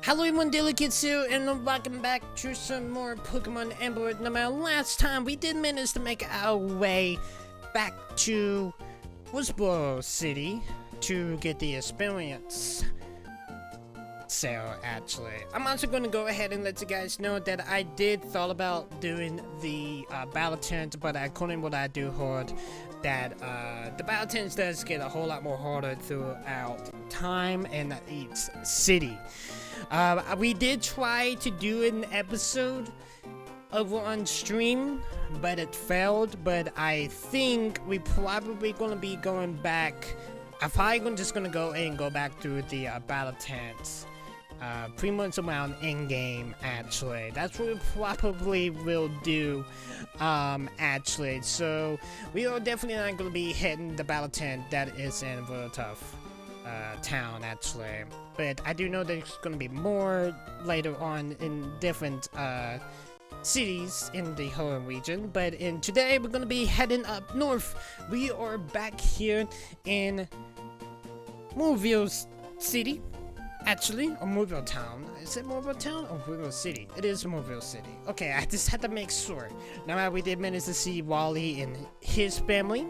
Hello everyone, Delicates here, and welcome back to some more Pokemon Amber. Now, last time we did manage to make our way back to Fallarbor City to get the experience. So, actually, I'm also going to go ahead and let you guys know that I did thought about doing the battle tent, but according to what I do heard, that the battle tents does get a whole lot more harder throughout time in each city. We did try to do an episode over on stream, but it failed. But I think we probably gonna be going back. I'm probably just gonna go and go back through the battle tents, pretty much around in-game. Actually, that's what we probably will do. Actually, so we are definitely not gonna be hitting the battle tent that is in Fallarbor Town, actually. But I do know there's going to be more later on in different cities in the whole region. But today we're going to be heading up north. We are back here in Mauville City, actually, or Mauville Town. Is it Mauville Town or Mauville City? It is Mauville City. Okay, I just had to make sure. Now we did manage to see Wally and his family.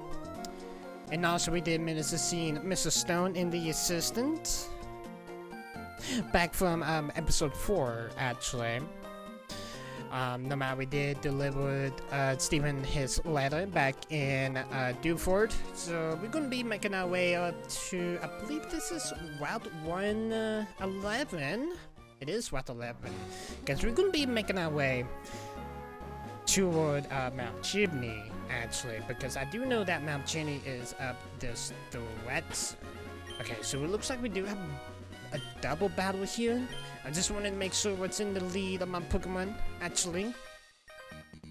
And also we did manage to see Mr. Stone in the assistant. Back from episode 4, actually. No matter, we did deliver Stephen his letter back in Dewford. So we're going to be making our way up to, I believe this is Route 111. It is Route 11. Because we're going to be making our way toward Mount Chimney, actually. Because I do know that Mount Chimney is up this direct. Okay, so it looks like we do have a double battle here. I just wanted to make sure what's in the lead of my Pokemon, actually.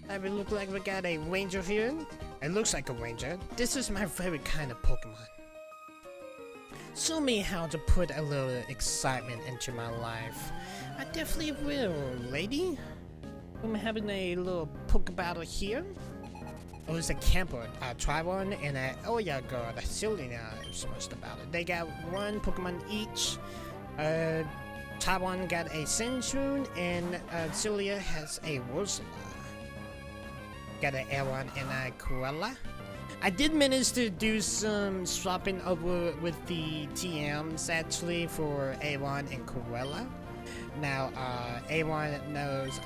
It look like we got a Ranger here. It looks like a Ranger. This is my favorite kind of Pokemon. Show me how to put a little excitement into my life. I definitely will, lady. I'm having a little Poke battle here. Oh, it's a camper, Tribon, and a oh yeah, god, Sylvia is so much about it. They got one Pokemon each. Tribon got a Sandshrew, and Sylvia has a Wurzla. Got an Aron and a Cruella. I did manage to do some swapping over with the TMs, actually, for Aron and Cruella. Now, Aron knows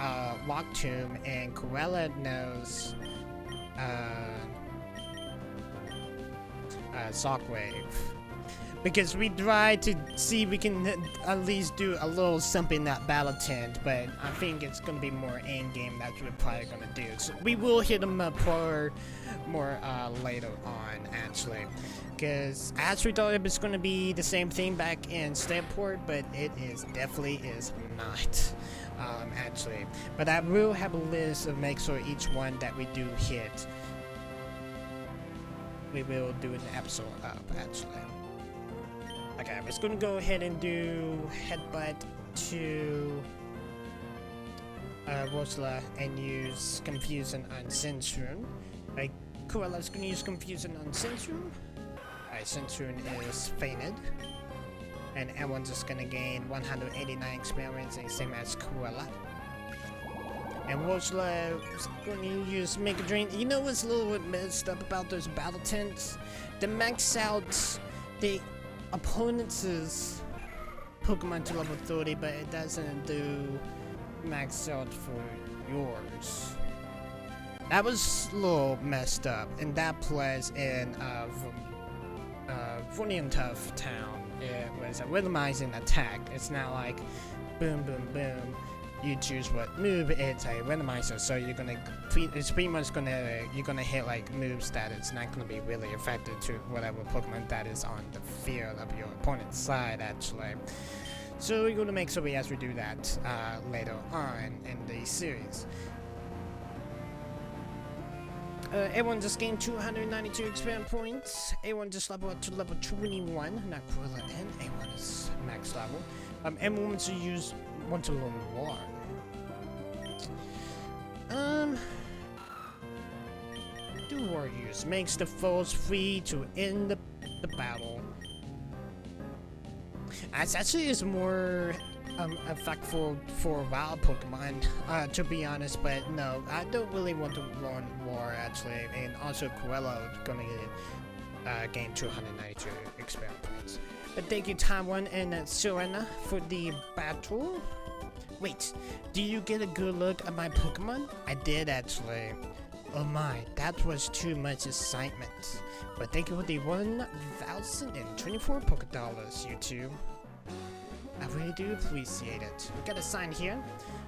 Rock Tomb, and Cruella knows Shockwave. Because we tried to see if we can at least do a little something in that battle tent, but I think it's gonna be more in-game. That's what we're probably gonna do. So we will hit them up more later on, actually. Because as we thought it was gonna be the same thing back in Stanport, but it definitely is not. Actually. But I will have a list of make sure each one that we do hit, we will do an episode up, actually. Okay, I'm just gonna go ahead and do Headbutt to Wurzla and use Confusion on Sandshrew. Like, Cruella's gonna use Confusion on Sandshrew. Alright, Sandshrew is fainted. And everyone's just gonna gain 189 experience, same as Cruella. And Wurzla is gonna use Mega Drain. You know what's a little bit messed up about those battle tents? They max out the opponent's Pokemon to level 30, but it doesn't do max out for yours. That was a little messed up, and that plays in Tough Town. It was a rhythmizing attack. It's not like boom, boom, boom. You choose what move. It's a randomizer, so you're gonna. It's pretty much you're gonna hit like moves that it's not gonna be really effective to whatever Pokemon that is on the field of your opponent's side, actually. So we're gonna make sure we actually do that later on in the series. A1 just gained 292 experience points. A1 just leveled up to level 21. Not Cruella, and A1 is max level. M1 wants to learn more. Do warriors makes the foes free to end the battle. It actually is more effectful for wild Pokemon, to be honest, but no, I don't really want to learn more actually, and also Cruella gonna gain 292 experience points. But thank you Taiwan and Serena for the battle. Wait, do you get a good look at my Pokemon? I did actually. Oh my, that was too much excitement. But thank you for the 1,024 Pokédollars, you two. I really do appreciate it. We got a sign here.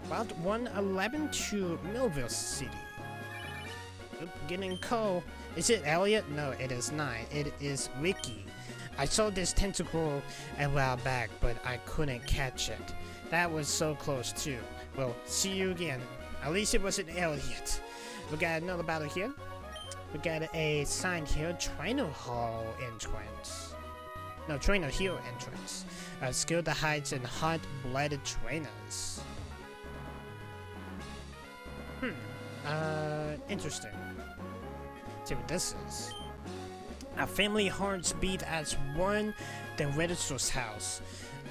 Route 111 to Mauville City. Oop, getting cold. Is it Elliot? No, it is not. It is Ricky. I saw this tentacle a while back, but I couldn't catch it. That was so close too. Well, see you again. At least it wasn't Elliot. We got another battle here. We got a sign here. Trainer Hall entrance. No, Trainer Hill entrance. Skill that hides in hot-blooded trainers. Interesting. Let's see what this is. Our family hearts beat as one, the Registrar's house.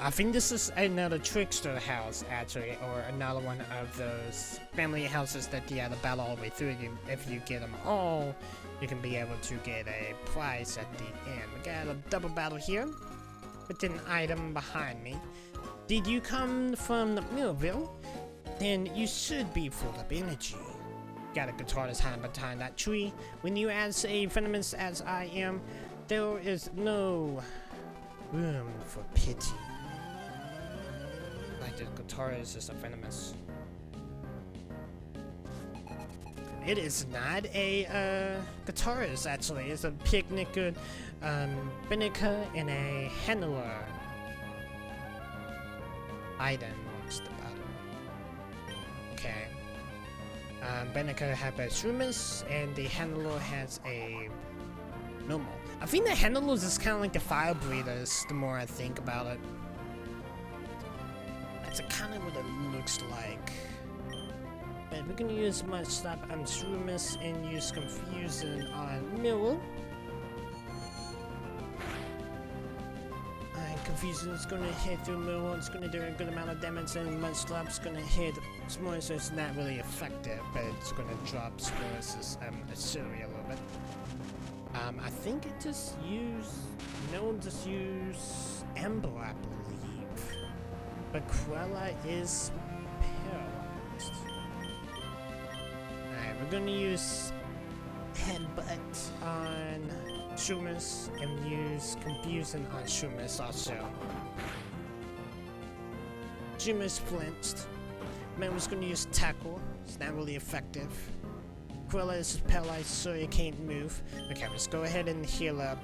I think this is another trickster house, actually, or another one of those family houses that you have to battle all the way through. If you get them all, you can be able to get a prize at the end. We got a double battle here with an item behind me. Did you come from Mauville? Then you should be full of energy. Got a guitar that's hiding behind that tree. When you as a venomous as I am, there is no room for pity. Like the guitar is just a venomous. It is not a guitarist actually. It's a picnicker, Benica, and a handler item amongst the battle. Okay. Benica has a Shroomis, and the handler has a normal. I think the handlers is kind of like the fire breathers. The more I think about it, that's kind of what it looks like. But we're gonna use Mud Slap on Shroomis and use Confusion on Mirror. Confusion is gonna hit through Mirror. It's gonna do a good amount of damage, and Mud Slap's gonna hit S'mores, so it's not really effective, but it's gonna drop S'mores' auxiliary a little bit. I think it just used. No one just used Ember, I believe. But Cruella is paralyzed. Alright, we're gonna use Headbutt on Shroomis and use Confusion on Shroomis also. Shroomis flinched. Man was gonna use Tackle. It's not really effective. Cruella is paralyzed, so it can't move. Okay, let's go ahead and heal up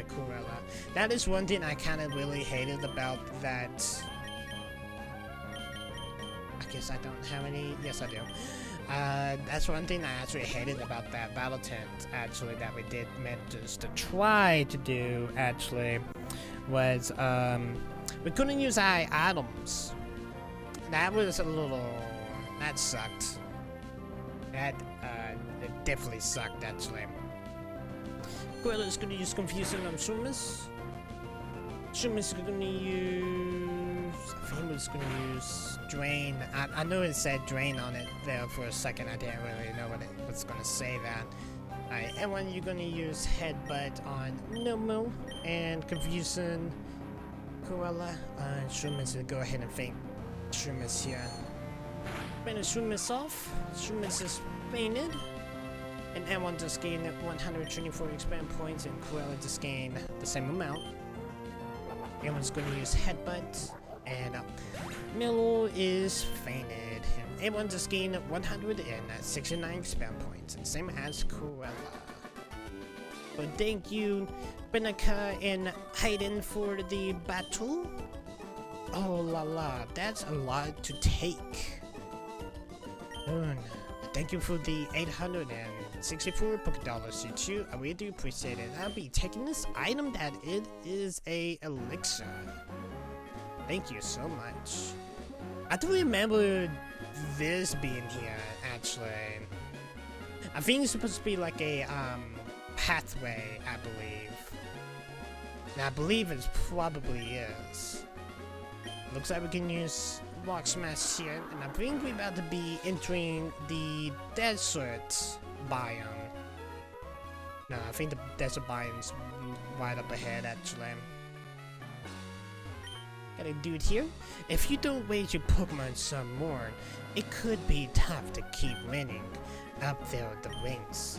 Cruella. That is one thing I kind of really hated about that. I guess I don't have any. Yes, I do. That's one thing I actually hated about that battle tent, actually, that we did manage to try to do, actually, was, we couldn't use our items. That was a little, that sucked. That, it definitely sucked, actually. Cruella's gonna use Confusion on Shroomis. Shroomis is gonna use, I think it's gonna use Drain. I know it said Drain on it there for a second. I didn't really know what it was gonna say that. Alright, and when you're gonna use Headbutt on Nomo and Confusion Cruella, Shroomis will go ahead and faint Shroomis here. Finish Shroomis off. Shroomis is fainted. And everyone just gained 124 experience points, and Cruella just gained the same amount. Everyone's going to use Headbutt, and Milo is fainted. And everyone just gained 169 experience points, and same as Cruella. But thank you, Benica and Hayden, for the battle. Oh la la, that's a lot to take. Thank you for the 864 Pokédollars, you two. I really do appreciate it. I'll be taking this item that it is a elixir. Thank you so much. I don't remember this being here, actually. I think it's supposed to be like a pathway, I believe. And I believe it probably is. Looks like we can use Rock Smash here, and I think we're about to be entering the desert biome. No, I think the desert biome's right up ahead, actually. Got a dude here. If you don't raise your Pokemon some more, it could be tough to keep winning up there with the ranks.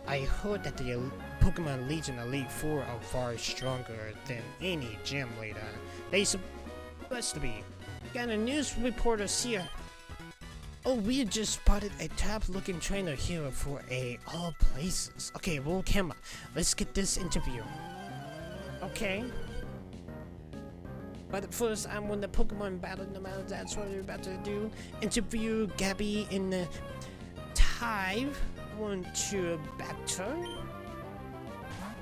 I heard that the Pokemon Legion Elite Four are far stronger than any gym leader. They supposed to be. Got a news reporter here. Oh, we just spotted a top-looking trainer here for all places. Okay, roll camera. Let's get this interview. Okay. But first, I'm on the Pokemon battle. No matter that's what we're about to do. Interview Gabby in the Hive. Want to battle.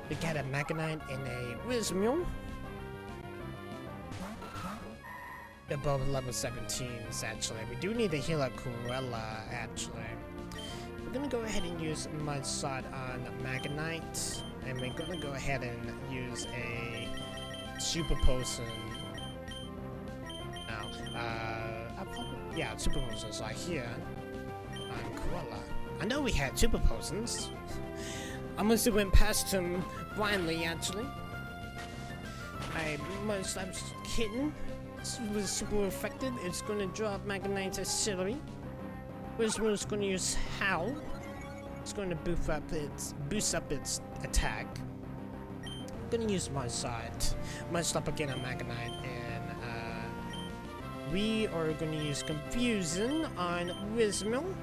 We got a Magnite and a Wismule. They're both level 17s, actually. We do need a healer Cruella, actually. We're gonna go ahead and use Mud Shot on Magnite. And we're gonna go ahead and use a Super Potion. Yeah, Super Potions right here on Cruella. I know we had Super Potions. I must have went past him blindly, actually. I must have Kitten. Was super effective. It's gonna drop Magnite's Artillery. Wismule's gonna use Howl. It's gonna boost up its attack. Gonna use Mudshot. Mudshot again on Magnite, and we are gonna use Confusion on Wismule.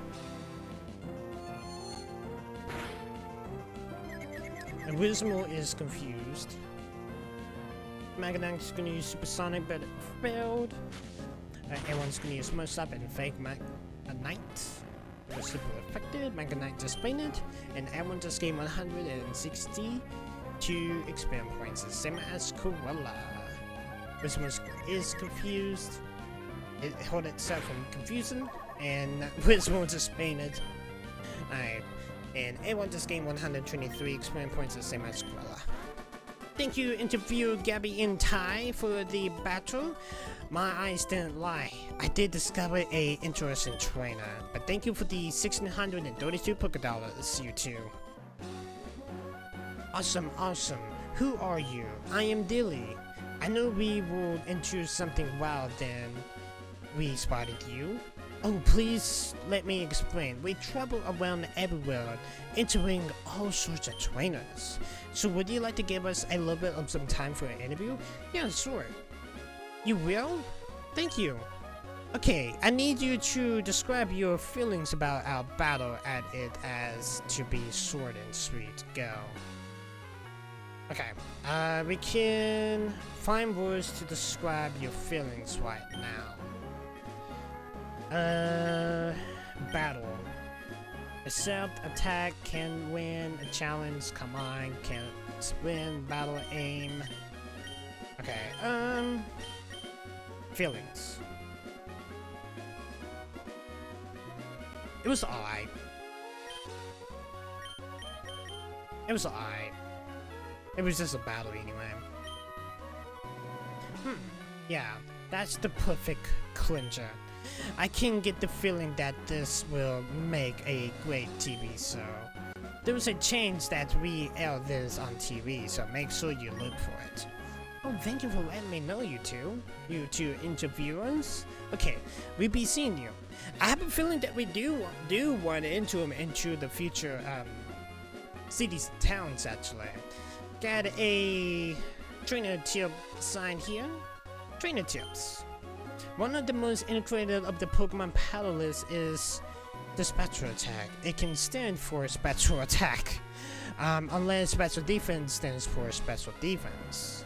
And Wismule is confused. Magnite's gonna use Supersonic, but it failed. Everyone's gonna use Mudshot and Fake Magnite. It was super effective. Magnite just fainted, and everyone just gained 162 experience points, the same as Cruella. Wismule is confused. It held itself from confusion, and Wismule just fainted. Alright, and everyone just gained 123 experience points, the same as Cruella. Thank you, interview Gabby in Thai, for the battle. My eyes didn't lie. I did discover a interesting trainer, but thank you for the 1,632 Poké Dollars, you two. Awesome, awesome. Who are you? I am Dilly. I know we will into something wild then we spotted you. Oh, please let me explain. We travel around everywhere, interviewing all sorts of trainers. So would you like to give us a little bit of some time for an interview? Yeah, sure. You will? Thank you. Okay, I need you to describe your feelings about our battle at it as to be short and sweet. Go. Okay, we can find words to describe your feelings right now. Battle. Accept, attack, can win, a challenge, come on, can win, battle, aim. Okay, feelings. It was alright. It was alright. It was just a battle anyway. Yeah, that's the perfect clincher. I can get the feeling that this will make a great TV show. There was a chance that we air this on TV, so make sure you look for it. Oh, thank you for letting me know, you two interviewers. Okay, we'll be seeing you. I have a feeling that we do want to enter them into the future cities and towns, actually. Got a trainer tip sign here. Trainer tips. One of the most integrated of the Pokemon paddle list is the Spectral Attack. It can stand for Spectral Attack, unless Special Defense stands for Special Defense.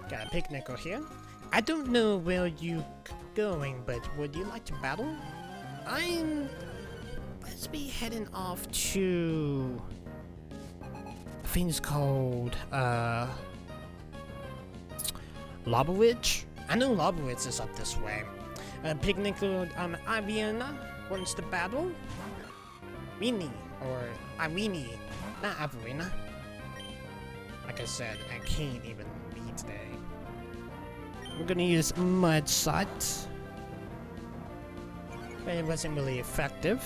Got a Picnicker here. I don't know where you're going, but would you like to battle? Let's be heading off to... I think it's called, Lobowitch? I know Lobowitz is up this way. Picnicker Aviana wants to battle. Mini, or Irene, not Averina. Like I said, I can't even read today. We're gonna use Mud Shot. But it wasn't really effective.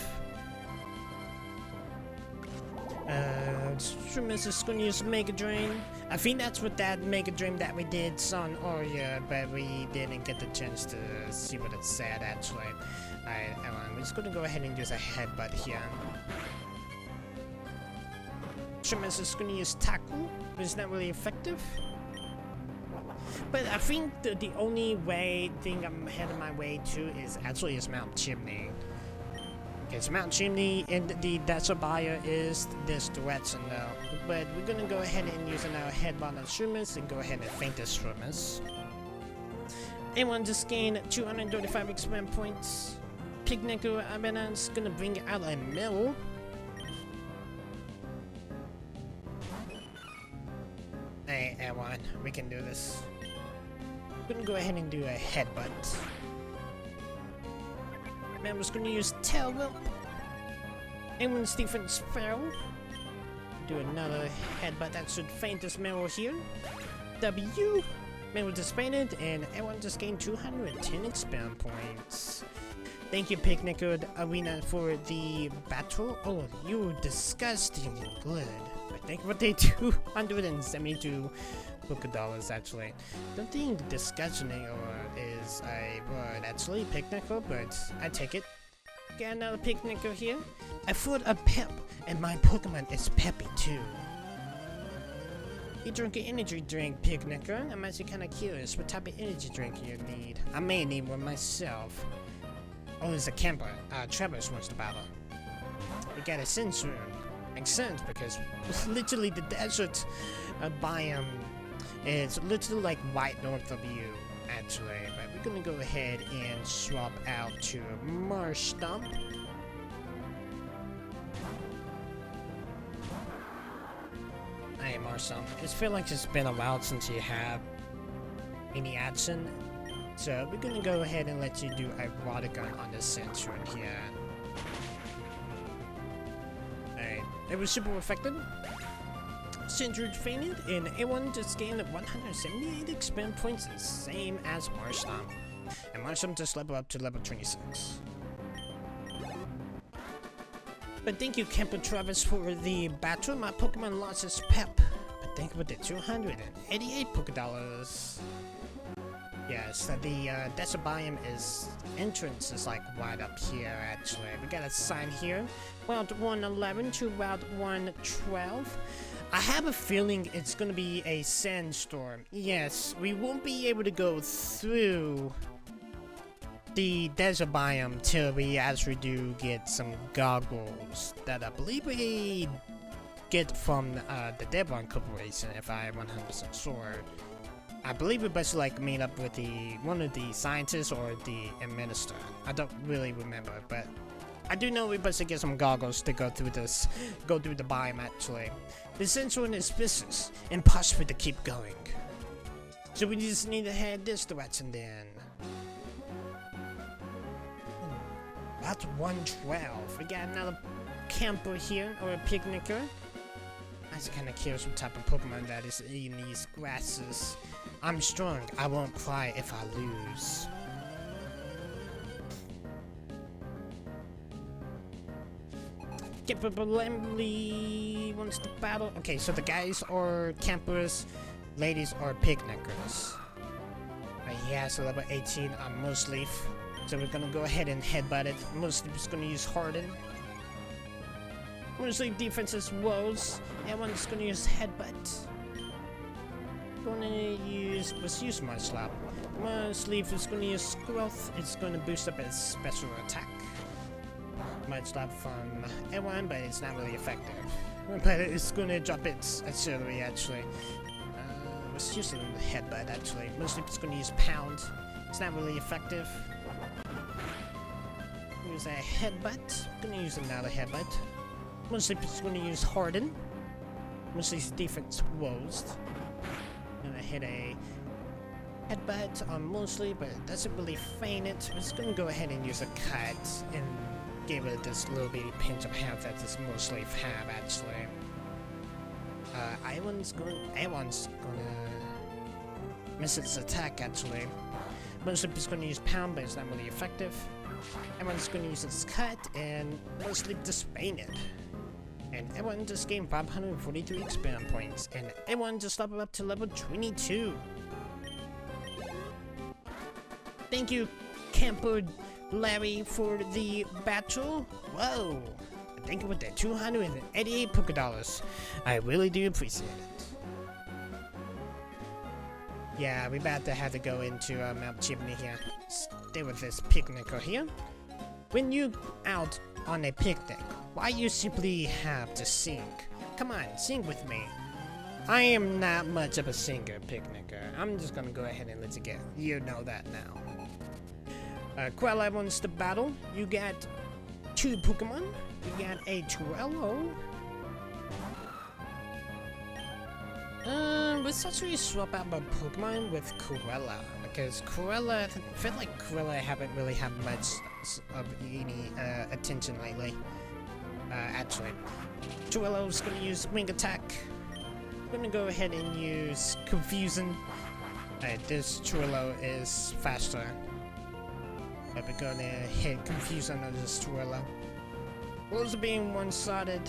Swimmers is gonna use Mega Drain. I think that's what that Mega Drain that we did on Aria, but we didn't get the chance to see what it said actually. Alright, we're just gonna go ahead and use a Headbutt here. Swimmers is gonna use Tackle, but it's not really effective. But I think the only thing I'm heading my way to is actually Mount Chimney. Okay, so Mount Chimney and the Desert Buyer is this direction though. But we're gonna go ahead and use our Headbutt on Swimmers and go ahead and faint the Swimmers. Anyone just gained 235 experience points. Picnic Abenance gonna bring out a mill. Hey, everyone, we can do this. We're gonna go ahead and do a Headbutt. Man, we're just gonna use Tail Whip. Anyone's defense fell. Do another Headbutt that should faint this mirror here. W. Man, we just fainted, and everyone just gained 210 experience points. Thank you, Picnic Arena, for the battle. Oh, you're disgustingly good. I think what they do, 172 dollars actually. Don't think disgusting is a word actually, Picnicker, but I take it. Got another Picnicker here. I feel a pep, and my Pokemon is peppy too. You drink an energy drink, Picnicker. I'm actually kind of curious what type of energy drink you need. I may need one myself. Oh, there's a camper. Travis wants to battle. We got a Sense Room. Makes sense because it's literally the desert biome. It's literally like right north of you, actually. But we're gonna go ahead and swap out to Marsh Stomp. Hey, Marsh Stomp. It feels like it's been a while since you have any action. So we're gonna go ahead and let you do a water gun on the sensor in here. Alright, it was super effective. Sindred fainted, and everyone just gained 178 experience points, the same as Marshtomp. And Marshtomp just leveled up to level 26. But thank you, Camper Travis, for the battle. My Pokemon lost its pep. But thank you for the 288 Pokédollars. Yes, the Desert Biome entrance is like right up here actually. We got a sign here. Route 111 to Route 112. I have a feeling it's gonna be a sandstorm. Yes, we won't be able to go through the Desert Biome till we actually do get some goggles that I believe we get from the Devon Corporation, if I'm 100% sure. I believe we best like meet up with one of the scientists or the administrator. I don't really remember, but I do know we best get some goggles to go through the biome actually. The sensor is vicious, impossible to keep going. So we just need to head this direction then. That's 112. We got another camper here, or a picnicker. I just kinda curious what type of Pokemon that is eating these grasses. I'm strong, I won't cry if I lose. Lemley wants to battle. Okay, so the guys are campers, ladies are picnickers. He has a level 18 on Mooseleaf, so we're gonna go ahead and headbutt it. Mooseleaf is gonna use Harden. Mooseleaf defense is Woes. Everyone's gonna use Headbutt. Let's use Mudslap. Mooseleaf is gonna use Growth. It's gonna boost up its special attack. Mudslap from everyone, but it's not really effective. But it's gonna drop its auxiliary actually. Let's use a Headbutt actually. Mostly it's gonna use Pound. It's not really effective. Use a Headbutt. Gonna use another Headbutt. Mostly it's gonna use Harden. Mostly its defense Woes. Gonna hit a Headbutt on Mostly, but it doesn't really faint it. I'm just gonna go ahead and use a Cut and give it this little bitty pinch of health that this Mostly have actually. Everyone's gonna miss its attack actually. Most of it's going to use pound, but it's not really effective. Everyone's going to use its cut and mostly disbanded. And everyone just gained 543 experience points, and everyone just leveled up to level 22. Thank you, Camper Larry, for the battle. Whoa! Thank you for the 288 Poké Dollars. I really do appreciate it. Yeah, we about to have to go into Mount Chimney here. Stay with this picnicker here. When you out on a picnic, why you simply have to sing? Come on, sing with me. I am not much of a singer, picnicker. I'm just gonna go ahead and let you get. You know that now. Quella wants to battle. You got 2 Pokemon. You got a Trello. Let's actually swap out my Pokemon with Corella, because Corella, I feel like Corella haven't really had much of any attention lately. Actually, Trello's gonna use Wing Attack. I'm gonna go ahead and use Confusing. This Trello is faster, but we're gonna hit Confusing on this Trello. Those being one-sided.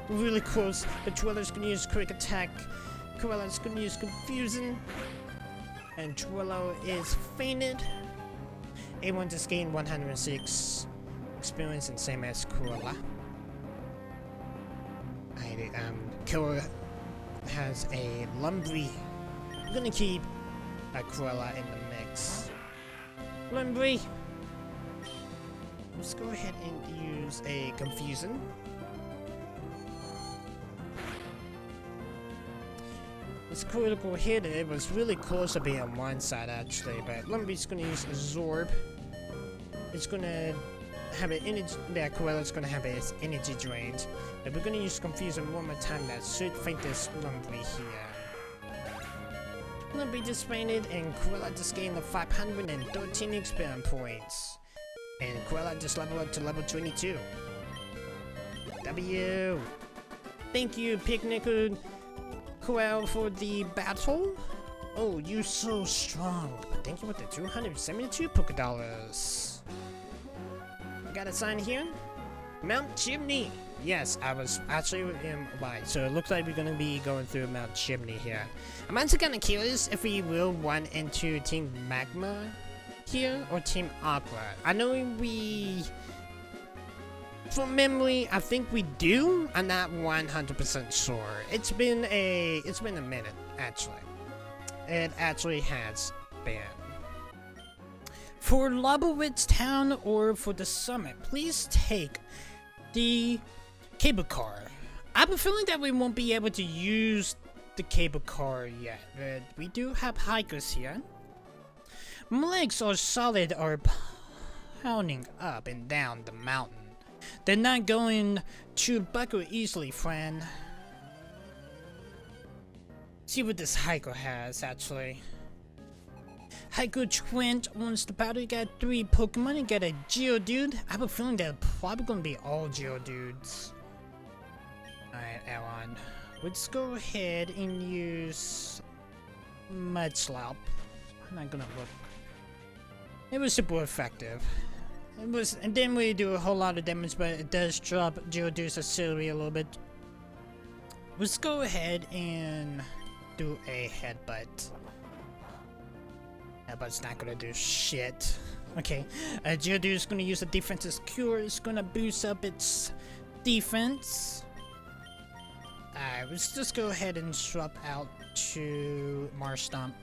Really close, but Trello's gonna use Quick Attack. Corella's gonna use Confusing. And Trello is fainted. A1 just gained 106 experience, and same as Corella. Corella has a Lumbri. I'm gonna keep Corella in the mix. Lumbri! Let's go ahead and use a Confusing. This critical hit, it was really close to being on one side actually, but Lumbri's gonna use Absorb. It's gonna have an energy, Corella's gonna have its energy drained. But we're gonna use Confusing one more time, that should faint this Lumbri here. Lumbri just fainted, and Corella just gained the 513 experience points. And Corella just leveled up to level 22. W! Thank you, Picnicker Corella, for the battle. Oh, you're so strong. Thank you for the 272 Poké Dollars. Got a sign here? Mount Chimney. Yes, I was actually right. So it looks like we're gonna be going through Mount Chimney here. I'm actually kinda curious if we will run into Team Magma here or Team Aqua. I know from memory, I think we do. I'm not 100% sure. It's been a minute, actually. It actually has been. For Fallarbor Town or for the summit, please take the cable car. I have a feeling that we won't be able to use the cable car yet, but we do have hikers here. My legs are solid, are pounding up and down the mountain. They're not going to buckle easily, friend. See what this hiker has, actually. Hiker Trent wants to battle. You got 3 Pokemon. You got a Geodude. I have a feeling they're probably gonna be all Geodudes. Alright, Aaron. Let's go ahead and use Mudslap. I'm not gonna look. It was super effective. It didn't really do a whole lot of damage, but it does drop Geodude's auxiliary a little bit. Let's go ahead and do a headbutt. Headbutt's not gonna do shit. Okay, Geodude's gonna use a defense's cure. It's gonna boost up its defense. Alright, let's just go ahead and swap out to Marstomp.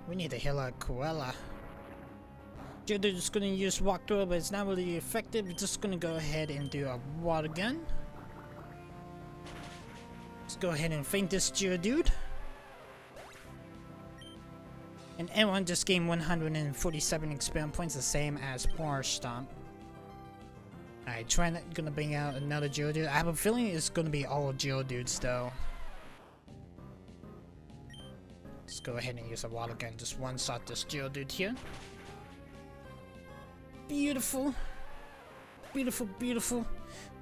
We need to heal out Corella. Geodude's gonna use Walk Through, but it's not really effective. We're just gonna go ahead and do a Water Gun. Let's go ahead and faint this Geodude. And everyone just gained 147 experience points, the same as Marstomp. Alright, gonna bring out another Geodude. I have a feeling it's gonna be all Geodudes though. Let's go ahead and use a Water Gun. Just one-shot this Geodude here. Beautiful. Beautiful, beautiful.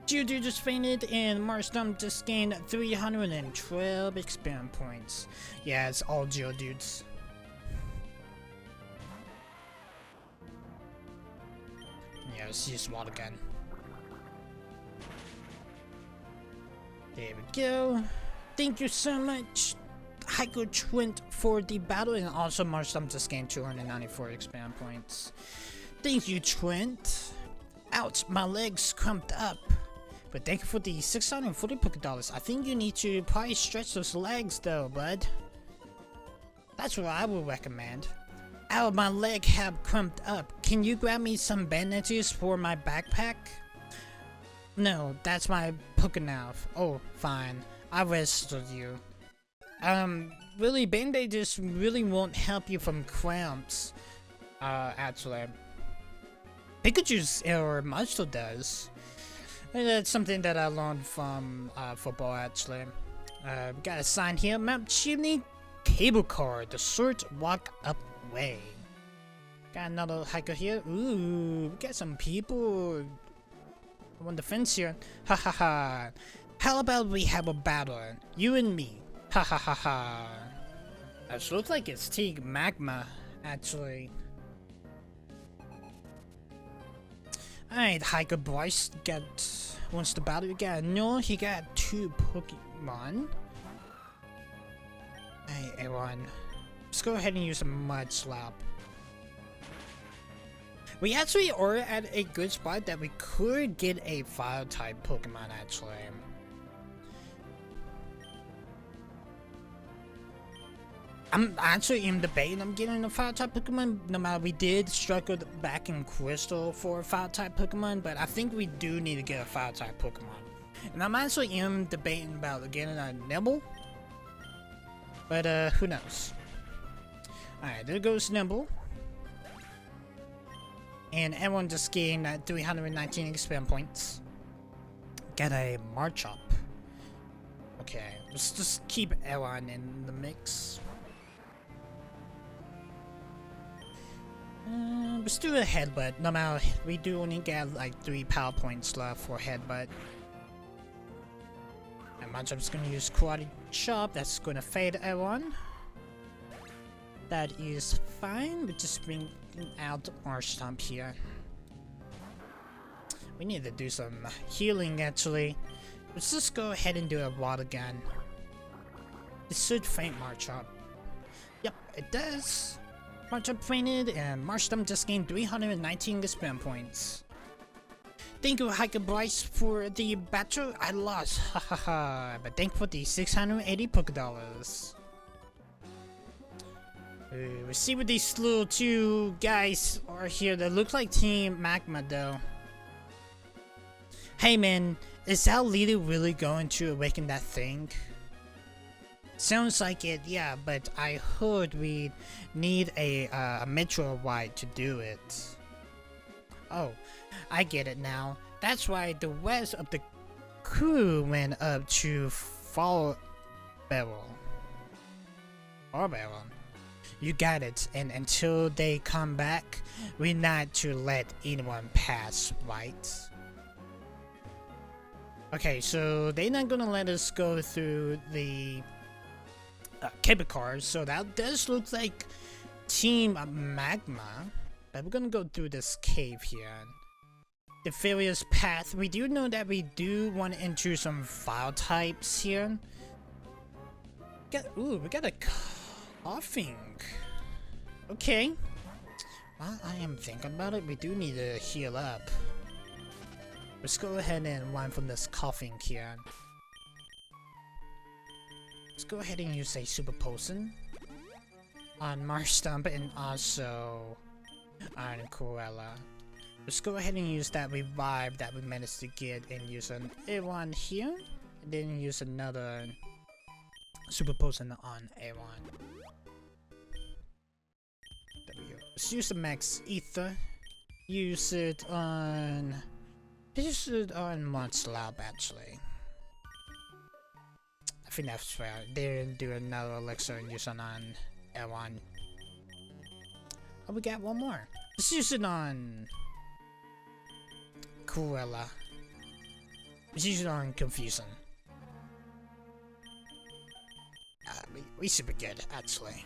Geodude just fainted, and Marston just gained 312 experience points. Yeah, it's all Geodudes. Yeah, let's use water gun. There we go. Thank you so much, Heiko Twint, for the battle, and also Marston just gained 294 experience points. Thank you, Twint. Ouch, my legs cramped up. But thank you for the 640 Pokédollars. I think you need to probably stretch those legs though, bud. That's what I would recommend. Ow, my leg have cramped up. Can you grab me some bandages for my backpack? No, that's my Pokénav. Oh, fine. I rested you. Really, bandages really won't help you from cramps. Actually. Pikachu's or Macho does. And that's something that I learned from football, actually. We got a sign here. Mount Chimney cable car. The short walk up way. Got another hiker here. Ooh, we got some people on the fence here. Ha ha ha. How about we have a battle? You and me. Ha ha ha ha. It looks like it's Team Magma, actually. Alright, hiker Bryce wants to battle again. No, he got 2 Pokemon. Hey, everyone. Let's go ahead and use a Mud Slap. We actually are at a good spot that we could get a Fire-type Pokemon, actually. I'm actually in debating on getting a Fire-type Pokemon. No matter, we did struggle back in Crystal for a Fire-type Pokemon, but I think we do need to get a Fire-type Pokemon. And I'm actually debating about getting a Nibble. But, who knows. Alright, there goes Nibble. And everyone just gained 319 experience points. Got a Marchop. Okay, let's just keep everyone in the mix. Let's do a Headbutt. No matter, we do only get like 3 power points left for Headbutt. And Marchop's gonna use Karate Chop. That's gonna fade everyone. That is fine. We just bring out our stump here. We need to do some healing, actually. Let's just go ahead and do a water gun. This should faint Marchop. Yep, it does. Marchop fainted, and Marston just gained 319 experience points. Thank you, Hiker Bryce, for the battle. I lost, hahaha. But thank you for the 680 Pokédollars. Let's see what these little 2 guys are here. They look like Team Magma, though. Hey, man, is that leader really going to awaken that thing? Sounds like it, yeah, but I heard we need a Metroid to do it. Oh, I get it now. That's why the rest of the crew went up to Fallarbor. You got it, and until they come back, we're not to let anyone pass, right? Okay, so they're not gonna let us go through the cable cars, so that does look like Team Magma. But we're gonna go through this cave here. The various path. We do know that we do want to enter some file types here. We got a coughing. Okay. While I am thinking about it, we do need to heal up. Let's go ahead and run from this coughing here. Let's go ahead and use a Super Potion on Marstump and also on Cruella. Let's go ahead and use that revive that we managed to get and use an A1 here, and then use another Super Potion on A1. There we go. Let's use the Max Ether. Use it on Monster Lab, actually. I think that's fair. Then do another elixir and use it on A1. Oh, we got one more. Let's use it on Cruella. It's usually on confusing. We super good, actually.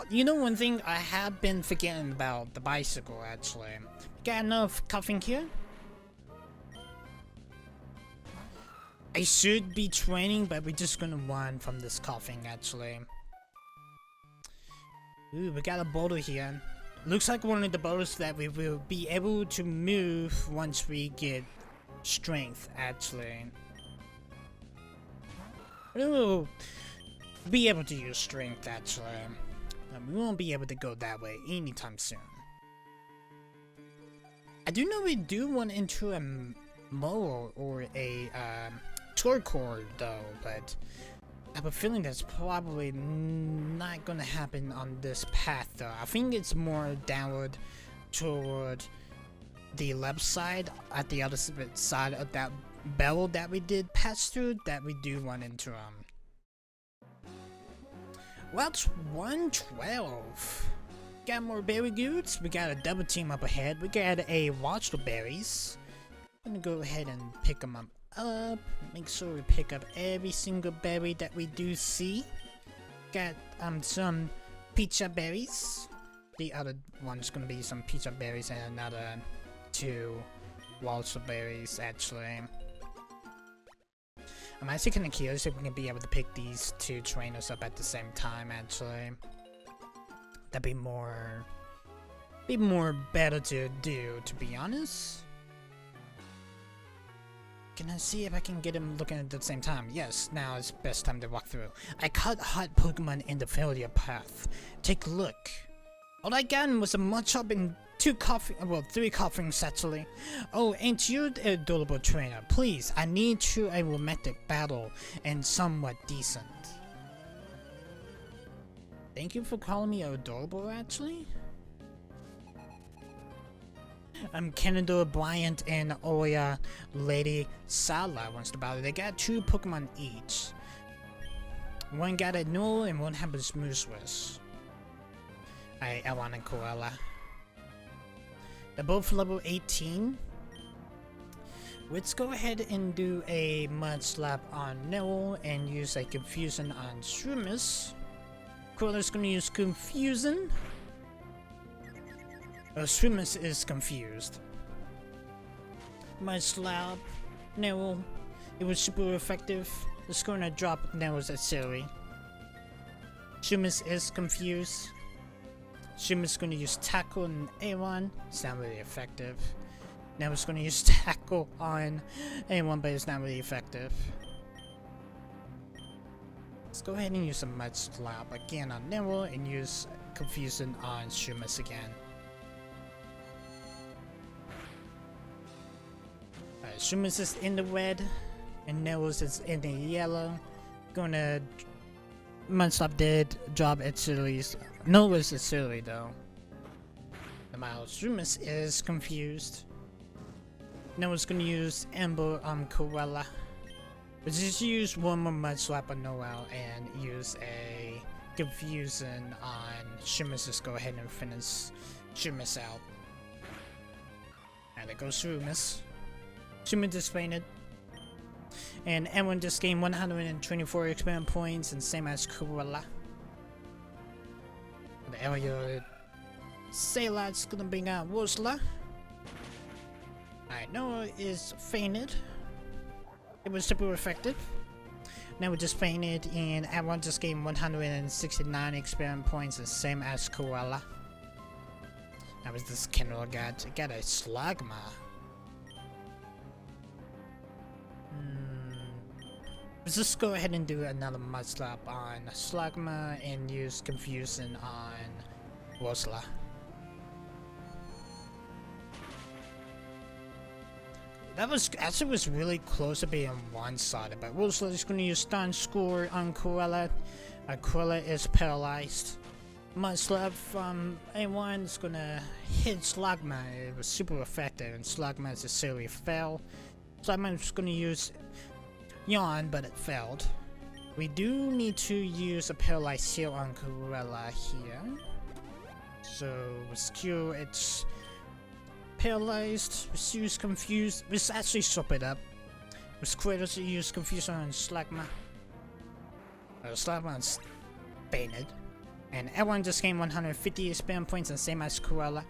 You know one thing I have been forgetting about the bicycle, actually. Got enough coughing here? I should be training, but we're just gonna run from this coughing, actually. Ooh, we got a boulder here. Looks like one of the boulders that we will be able to move once we get strength, actually. We will be able to use strength, actually. We won't be able to go that way anytime soon. I do know we do run into a mole or a turquoise though, but I have a feeling that's probably not gonna happen on this path though. I think it's more downward toward the left side, at the other side of that barrel that we did pass through, that we do run into Well, it's 112. Got more berry goods. We got a double team up ahead. We got a watch of berries. I'm gonna go ahead and pick them up. Make sure we pick up every single berry that we do see. Got some pizza berries. The other one's gonna be some pizza berries and another 2 watch of berries, actually. I'm actually kind of curious if we can be able to pick these 2 trainers up at the same time, actually. That'd be more better to do, to be honest. Can I see if I can get him looking at the same time? Yes, now is the best time to walk through. I caught hot Pokemon in the failure path. Take a look. All I got was a Machop and 3 coughings, actually. Oh, ain't you a durable trainer? Please, I need you a romantic battle and somewhat decent. Thank you for calling me adorable, actually. I'm Canada Bryant and Oya Lady Sala wants to battle. They got 2 Pokemon each. One got a Null and one have a Smoothwish. I want a Koala. They're both level 18. Let's go ahead and do a Mud Slap on Null and use a Confusion on Shroomis. Koala's gonna use Confusion. Shroomis is confused. Mud Slap, Null. It was super effective. It's gonna drop Null's Accelerate. Shroomis is confused. Shroomis gonna use Tackle on A1. It's not really effective. Now it's gonna use Tackle on A1, but it's not really effective. Let's go ahead and use a Mud Slap again on Null and use Confusion on Shroomis again. Alright, Shroomis is in the red and Null is in the yellow. Gonna Mud Slap did drop its Achilles. No, it's Achilles though. The Miles Shroomis is confused. Now it's gonna use Ember on Koala. But just use one more Mud Slap on Noel and use a Confusion on Shroomis. Just go ahead and finish Shroomis out. And there goes Shroomis. Shroomis is fainted. And everyone just gained 124 experience points, and same as Koala. The area Sailot's gonna bring out Wursla. Alright, Noah is fainted. It was super effective. Now we just fainted, and everyone just gained 169 experience points, the same as Koala. That was this Kendall got a Slugma. Let's just go ahead and do another Mud Slap on Slugma and use Confusion on Wursla. That was actually really close to being one-sided, but Wursla is going to use Stun Score on Koala. Koala is paralyzed. Mud Slap from A1 is going to hit Slugma. It was super effective, and Slugma necessarily fell. Slugma is going to use Yawn, but it failed. We do need to use a paralyzed heal on Koala here. So let's cure its paralyzed. Let's use confused. Let's actually swap it up. Was Kratos to use Confusion on Slagma? Slagma's fainted. And everyone just gained 150 spam points, and same as Cruella.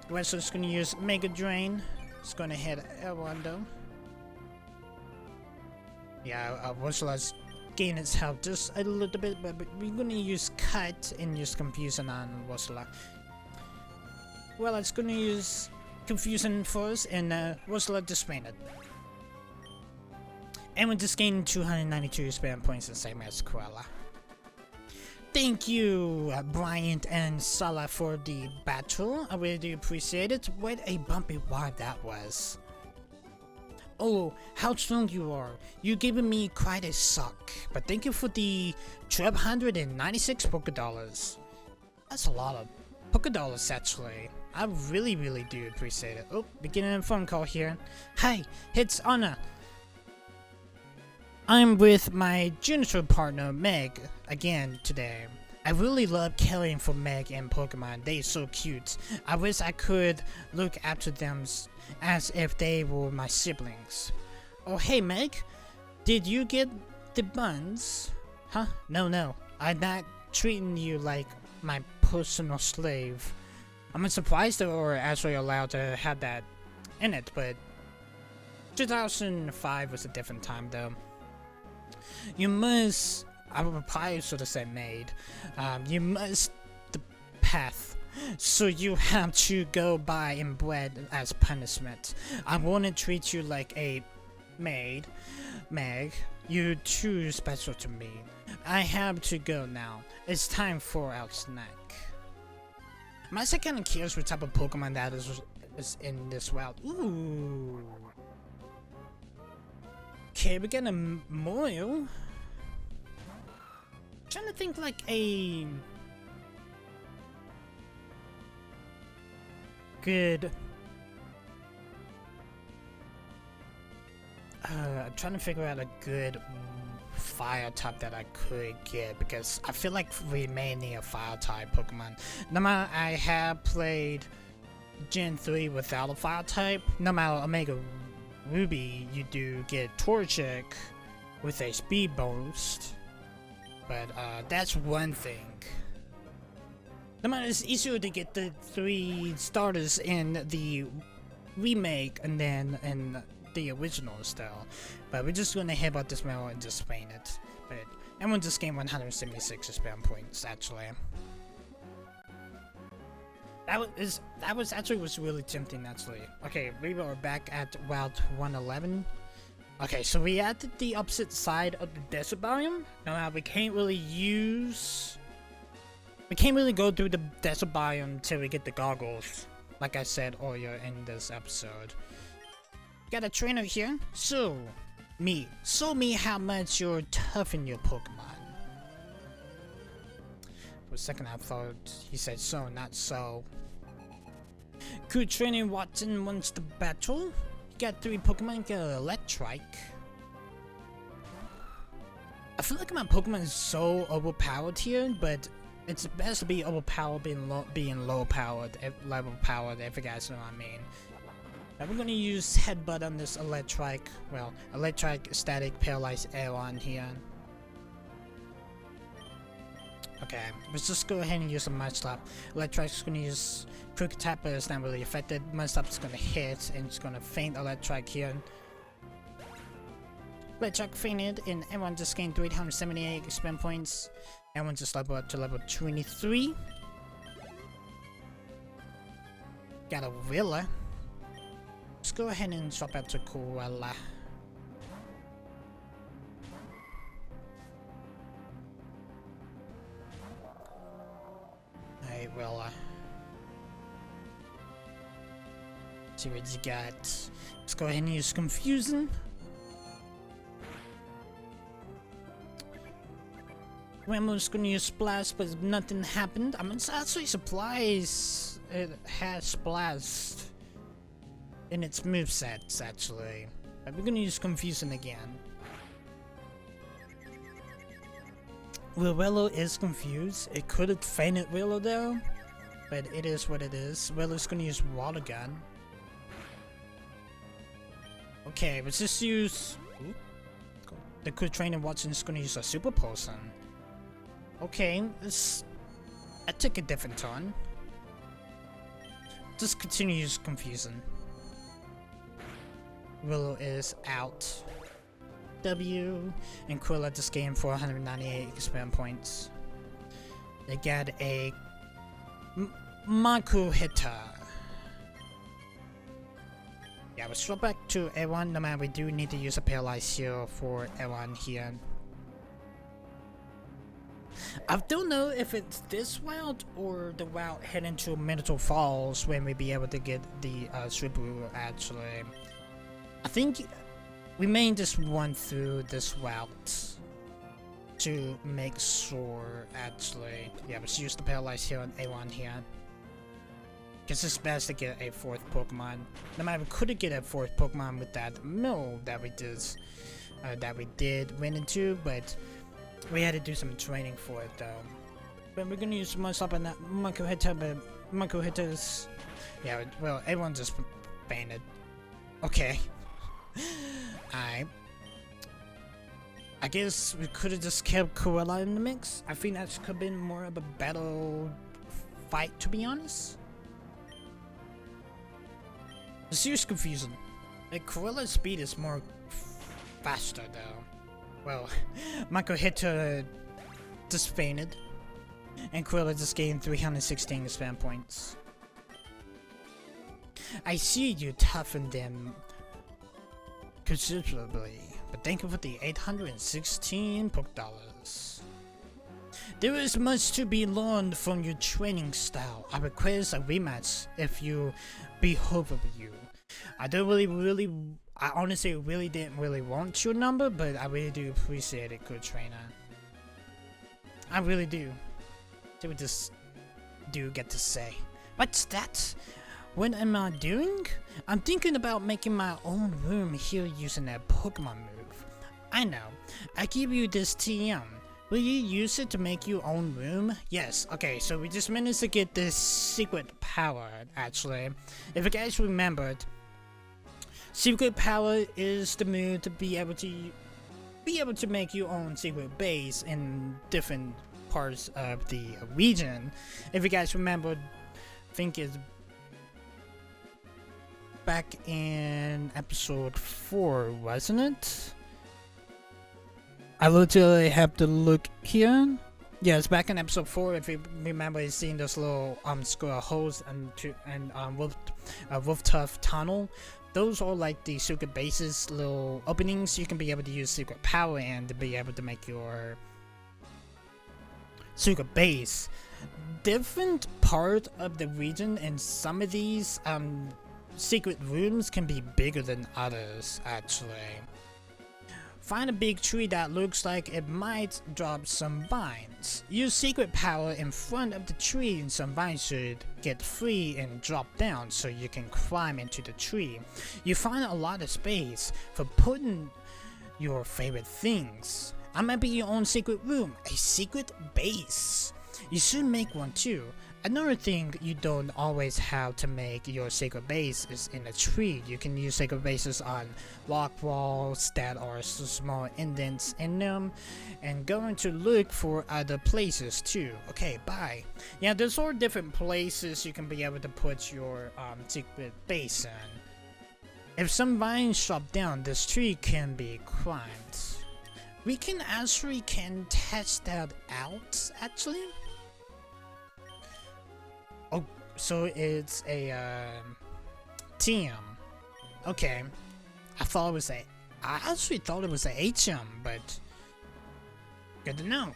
Wesley's gonna use Mega Drain. It's gonna hit everyone though. Yeah, Wesley's gained its health just a little bit, but we're gonna use Cut and use Confusion on Wesley. Well, it's gonna use Confusion first, and Wesley just fainted. And we just gained 292 spam points, the same as Cruella. Thank you, Bryant and Salah, for the battle. I really do appreciate it. What a bumpy ride that was. Oh, how strong you are. You're giving me quite a suck. But thank you for the 1,296 Poké Dollars. That's a lot of Poké Dollars, actually. I really do appreciate it. Oh, beginning a phone call here. Hi, it's Anna. I'm with my janitor partner, Meg, again today. I really love caring for Meg and Pokemon. They're so cute. I wish I could look after them as if they were my siblings. Oh, hey Meg, did you get the buns? Huh? No. I'm not treating you like my personal slave. I'm surprised they were actually allowed to have that in it, but 2005 was a different time though. You must, I would probably should have said maid, you must the path, so you have to go by and bred as punishment. I want to treat you like a maid, Meg. You're too special to me. I have to go now. It's time for our snack. I'm actually kind of curious what type of Pokemon that is in this route. Ooh. Okay, we got a Mauville. Trying to think like a good. I'm trying to figure out a good fire type that I could get, because I feel like we may need a fire type Pokemon. No matter I have played Gen 3 without a fire type, no matter Omega Ruby, you do get Torchic with a speed boost, but that's one thing. No matter, it's easier to get the 3 starters in the remake and then in the original style, but we're just gonna head out this mail and just paint it. But everyone just gained 176 spam points actually. That was actually really tempting actually. Okay, we are back at Route 111. Okay, so we at the opposite side of the desert biome. Now we can't really go through the desert biome until we get the goggles, like I said earlier in this episode. Got a trainer here. Show me how much you're tough in your Pokemon. For a second I thought he said so, not so. Good training, Watson wants to battle. You got 3 Pokemon, you got an Electrike. I feel like my Pokemon is so overpowered here, but it's best to be overpowered being low powered, level powered, if you guys know what I mean. Now we're gonna use Headbutt on this Electrike. Well, Electrike, Static, Paralyzed Aeron here. Okay, let's just go ahead and use a Mud Slap. Electrike's gonna use Quick Tap, but it's not really affected. Mud Slap's gonna hit, and it's gonna faint Electrike here. Electrike fainted, and everyone just gained 378 spam points. Everyone just leveled up to level 23. Got a Willa. Let's go ahead and swap out to Cruella. Hey, Willa. See what you got. Let's go ahead and use Confusion. Rambo's gonna use Splash, but nothing happened. I'm actually surprised it has Splash in its movesets, actually. But we're gonna use Confusion again. Well, Willow is confused. It could have fainted Willow though, but it is what it is. Willow's gonna use Water Gun. Oh, Okay, let's just use... Ooh. The good trainer Watson is gonna use a super potion. Okay, I took a different turn. Just continues confusing. Willow is out. W and Quilla just gained 498 experience points. They got a Maku hitter. Yeah, we'll swap back to A1. No matter, we do need to use a paralyzed shield for A1 here. I don't know if it's this route or the route heading to Minotaur Falls when we be able to get the Subaru actually. I think we may just run through this route to make sure actually. Yeah, let's use the paralyzed here on A1 here. Because it's best to get a 4th Pokemon. No matter, we couldn't get a 4th Pokemon with that mill that we did went into, but we had to do some training for it though. But we're gonna use most up on that Maku hitter, but Maku hitters. Yeah, well, everyone just fainted. Okay. I guess we could have just kept Corella in the mix. I think that could have been more of a battle fight, to be honest. The serious confusion. Like, Corella's speed is more faster though. Well, Michael Hitter just fainted, and Corella just gained 316 spam points. I see you toughened them considerably, but thank you for the 816 Poke Dollars. There is much to be learned from your training style. I request a rematch if you behoove of you. I honestly really didn't want your number, but I really do appreciate it, good trainer. I really do. See what this dude get to say. What's that? What am I doing? I'm thinking about making my own room here using that Pokemon move. I know. I give you this TM. Will you use it to make your own room? Yes. Okay, so we just managed to get this secret power, actually. If you guys remembered, secret power is the move to be able to make your own secret base in different parts of the region. If you guys remember, I think it's back in episode 4, wasn't it? I literally have to look here. Yeah, it's back in episode 4. If you remember, seeing those little square holes and wolf tough tunnel. Those are like the secret bases, little openings you can be able to use secret power in to be able to make your secret base. Different part of the region and some of these secret rooms can be bigger than others actually. Find a big tree that looks like it might drop some vines. Use secret power in front of the tree and some vines should get free and drop down so you can climb into the tree. You find a lot of space for putting your favorite things. I might be your own secret room, a secret base. You should make one too. Another thing you don't always have to make your secret base is in a tree. You can use secret bases on rock walls that are small indents in them, and going to look for other places too. Okay, bye. Yeah, there's all different places you can be able to put your secret base in. If some vines drop down, this tree can be climbed. We can test that out actually. Oh, so it's a TM. Okay. I actually thought it was a HM, but good to know.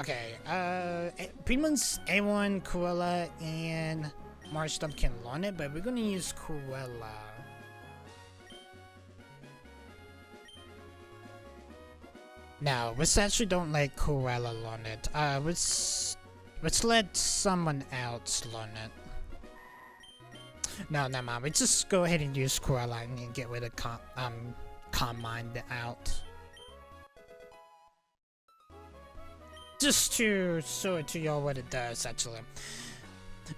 Okay, pretty much A1, Cruella, and Marston can learn it, but we're gonna use Cruella. Now, we actually don't let Cruella learn it. Let's let someone else learn it. No, never mind. We just go ahead and use Cruella and get rid of Calm Mind out. Just to show it to y'all what it does, actually.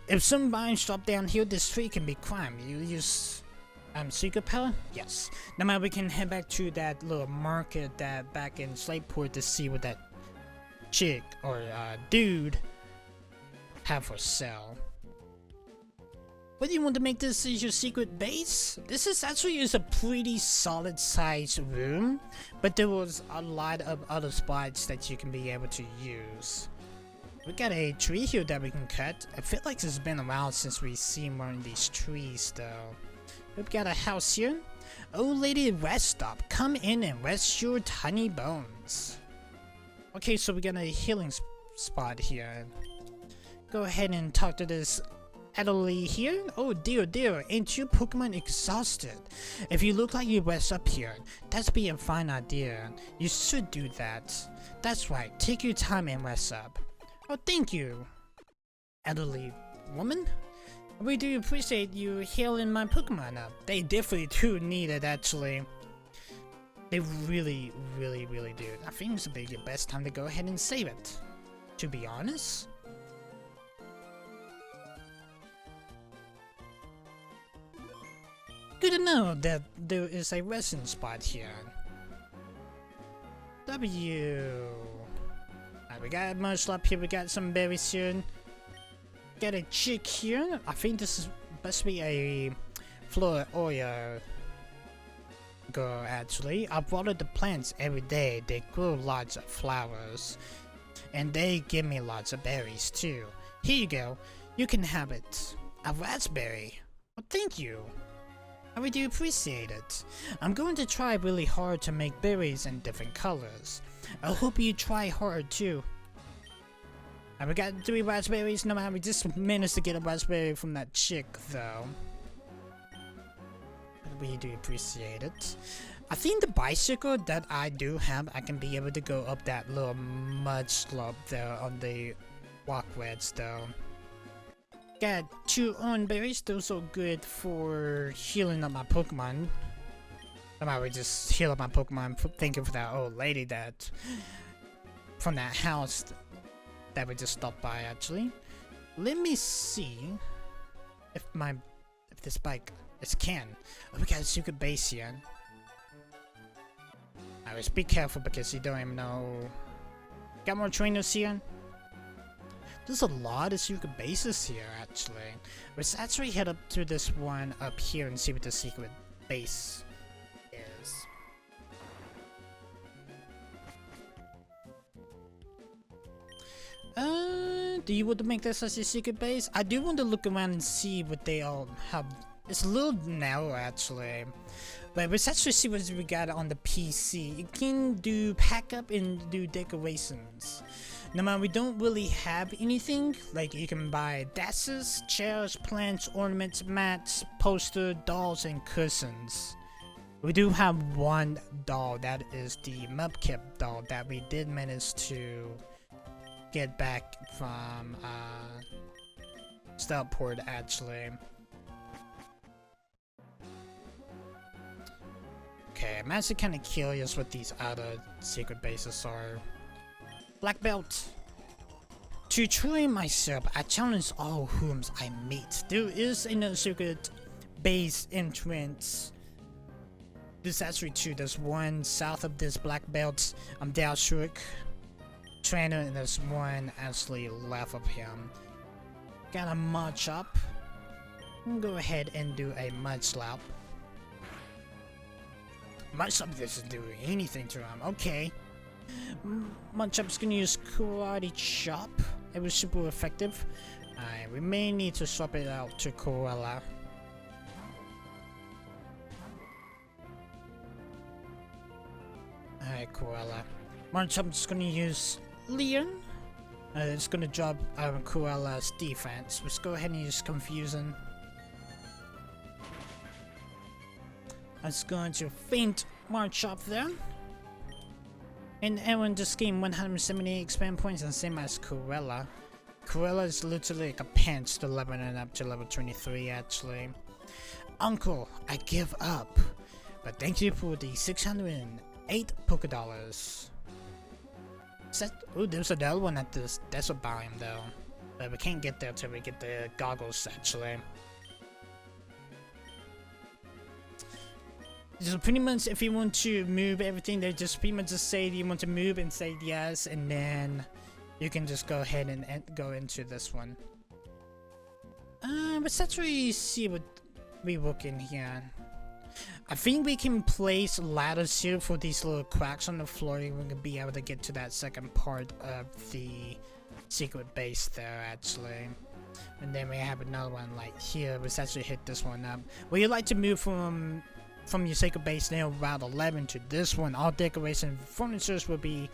If some vines drop down here, this tree can be climbed. You use secret power? Yes. Now we can head back to that little market that back in Slateport to see what that chick or dude have for sale. What do you want to make this as your secret base? This is actually a pretty solid sized room, but there was a lot of other spots that you can be able to use. We got a tree here that we can cut. I feel like it's been a while since we've seen one of these trees though. We've got a house here. Old lady rest stop. Come in and rest your tiny bones. Okay, so we got a healing spot here. Go ahead and talk to this elderly here. Oh dear, ain't you Pokemon exhausted? If you look like you rest up here, that'd be a fine idea. You should do that. That's right, take your time and rest up. Oh, thank you, elderly woman. We do appreciate you healing my Pokemon up. They definitely do need it, actually. They really do. I think it's the best time to go ahead and save it, to be honest. Good to know that there is a resting spot here. W. Alright, we got a Mudslap here, we got some berries here. Got a chick here. I think this is supposed to be a Florida girl, actually. I water the plants every day. They grow lots of flowers. And they give me lots of berries, too. Here you go. You can have it. A raspberry. Well, thank you. I really do appreciate it. I'm going to try really hard to make berries in different colors. I hope you try hard, too. We got 3 raspberries. No matter, we just managed to get a raspberry from that chick, though. We do appreciate it. I think the bicycle that I do have, I can be able to go up that little mud slope there on the walkways, though. Got 2 orange berries. Those are good for healing up my Pokemon. Somehow we just heal up my Pokemon. Thank you for that old lady that from that house that we just stopped by, actually. Let me see if this bike is can. Oh, we got a secret base here. Alright, be careful because you don't even know. Got more trainers here. There's a lot of secret bases here, actually. Let's actually head up to this one up here and see what the secret base is. Do you want to make this as a secret base? I do want to look around and see what they all have. It's a little narrow, actually. But let's actually see what we got on the PC. You can do pack up and do decorations. Now, we don't really have anything. Like, you can buy desks, chairs, plants, ornaments, mats, poster, dolls, and cushions. We do have one doll. That is the Mudkip doll that we did manage to get back from Stelport, actually. Okay, I'm actually kind of curious what these other secret bases are. Black belt. To train myself, I challenge all whom I meet. There is another secret base entrance. There's actually 2. There's one south of this black belt. I'm Dalshuk trainer, and there's one actually left of him. Got a Mudchop. Go ahead and do a Mudslap. Mudslap doesn't do anything to him. Okay. Mudchop's gonna use Karate Chop. It was super effective. Alright, we may need to swap it out to Cruella. Alright, Cruella. Mudchop's gonna use Leon. It's gonna drop Cruella's defense. Let's go ahead and use Confusion. It's going to faint Mudchop there. And everyone just gained 178 expand points, and same as Cruella. Cruella is literally like a pinch to leveling up to level 23, actually. Uncle, I give up. But thank you for the 608 Pokédollars. Oh, there's another one at this desert biome though. But we can't get there till we get the goggles, actually. So pretty much if you want to move everything, they just pretty much just say you want to move and say yes, and then you can just go ahead and go into this one. Let's actually see what we look in here. I think we can place ladders here for these little cracks on the floor. We're gonna be able to get to that second part of the secret base there, actually. And then we have another one like here. Let's actually hit this one up. Would you like to move from your secret base near Route 11 to this one? All decoration and furniture will be,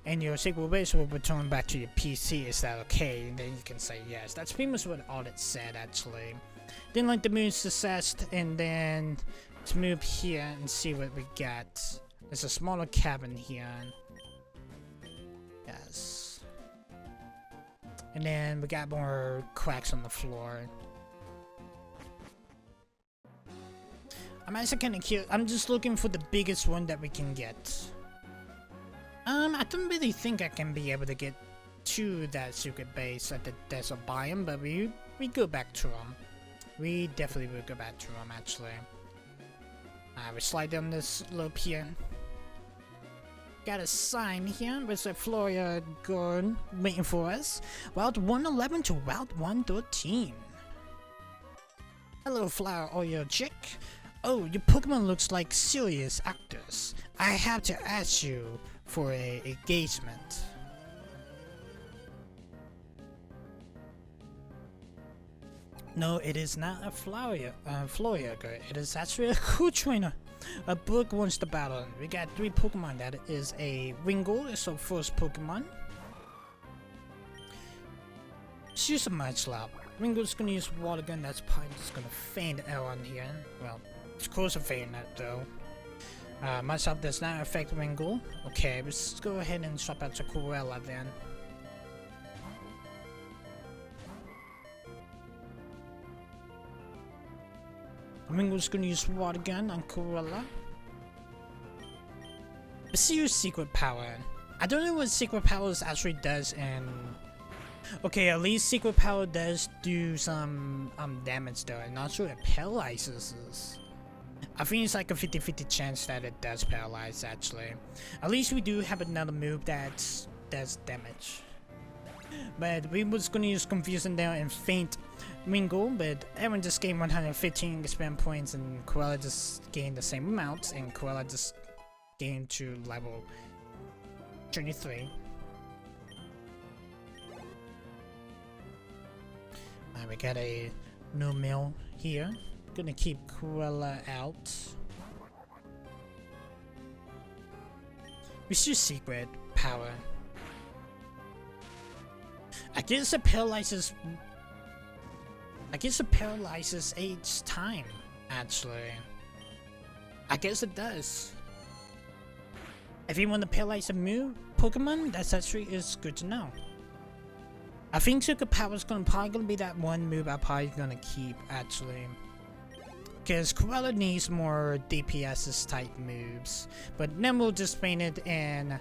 and your secret base will return back to your PC. Is that okay? And then you can say yes. That's pretty much what all it said, actually. Then like the moon successed, and then let's move here and see what we got. There's a smaller cabin here. Yes. And then we got more cracks on the floor. I'm actually kind of cute. I'm just looking for the biggest one that we can get. I don't really think I can be able to get to that secret base at the desert biome, but we go back to them. We definitely will go back to them, actually. We slide down this slope here. Got a sign here with a Florida guard waiting for us. Route 111 to Route 113. Hello, Flower Oreo Chick. Oh, your Pokemon looks like serious actors. I have to ask you for a engagement. No, it is not a Florida girl. It is actually a cool trainer. A book wants to battle. We got 3 Pokemon. That is a Wingull. It's our first Pokemon. She's a Mudslap. Wingull's gonna use Water Gun. That's probably just gonna faint out on here. Well, it's close to fainting out though. Mudslap does not affect Wingull. Okay, let's go ahead and swap out to Cruella then. Wingull's gonna use Water Gun on Cruella. Let's use Secret Power. I don't know what Secret Powers actually does, and okay, at least Secret Power does do some damage though, and not sure it paralyzes us. I think it's like a 50-50 chance that it does paralyze, actually. At least we do have another move that does damage. But we was gonna use Confusion there and faint Wingull, but everyone just gained 115 experience points, and Cruella just gained the same amount, and Cruella just gained to level 23. We got a new mill here. Gonna keep Cruella out. We should Secret Power. I guess it paralyzes each time, actually. I guess it does. If you want to paralyze a move Pokemon, that's actually is good to know. I think Secret Power is probably be that one move I'm probably gonna keep, actually. Because Cruella needs more DPS type moves. But then we'll just paint it in.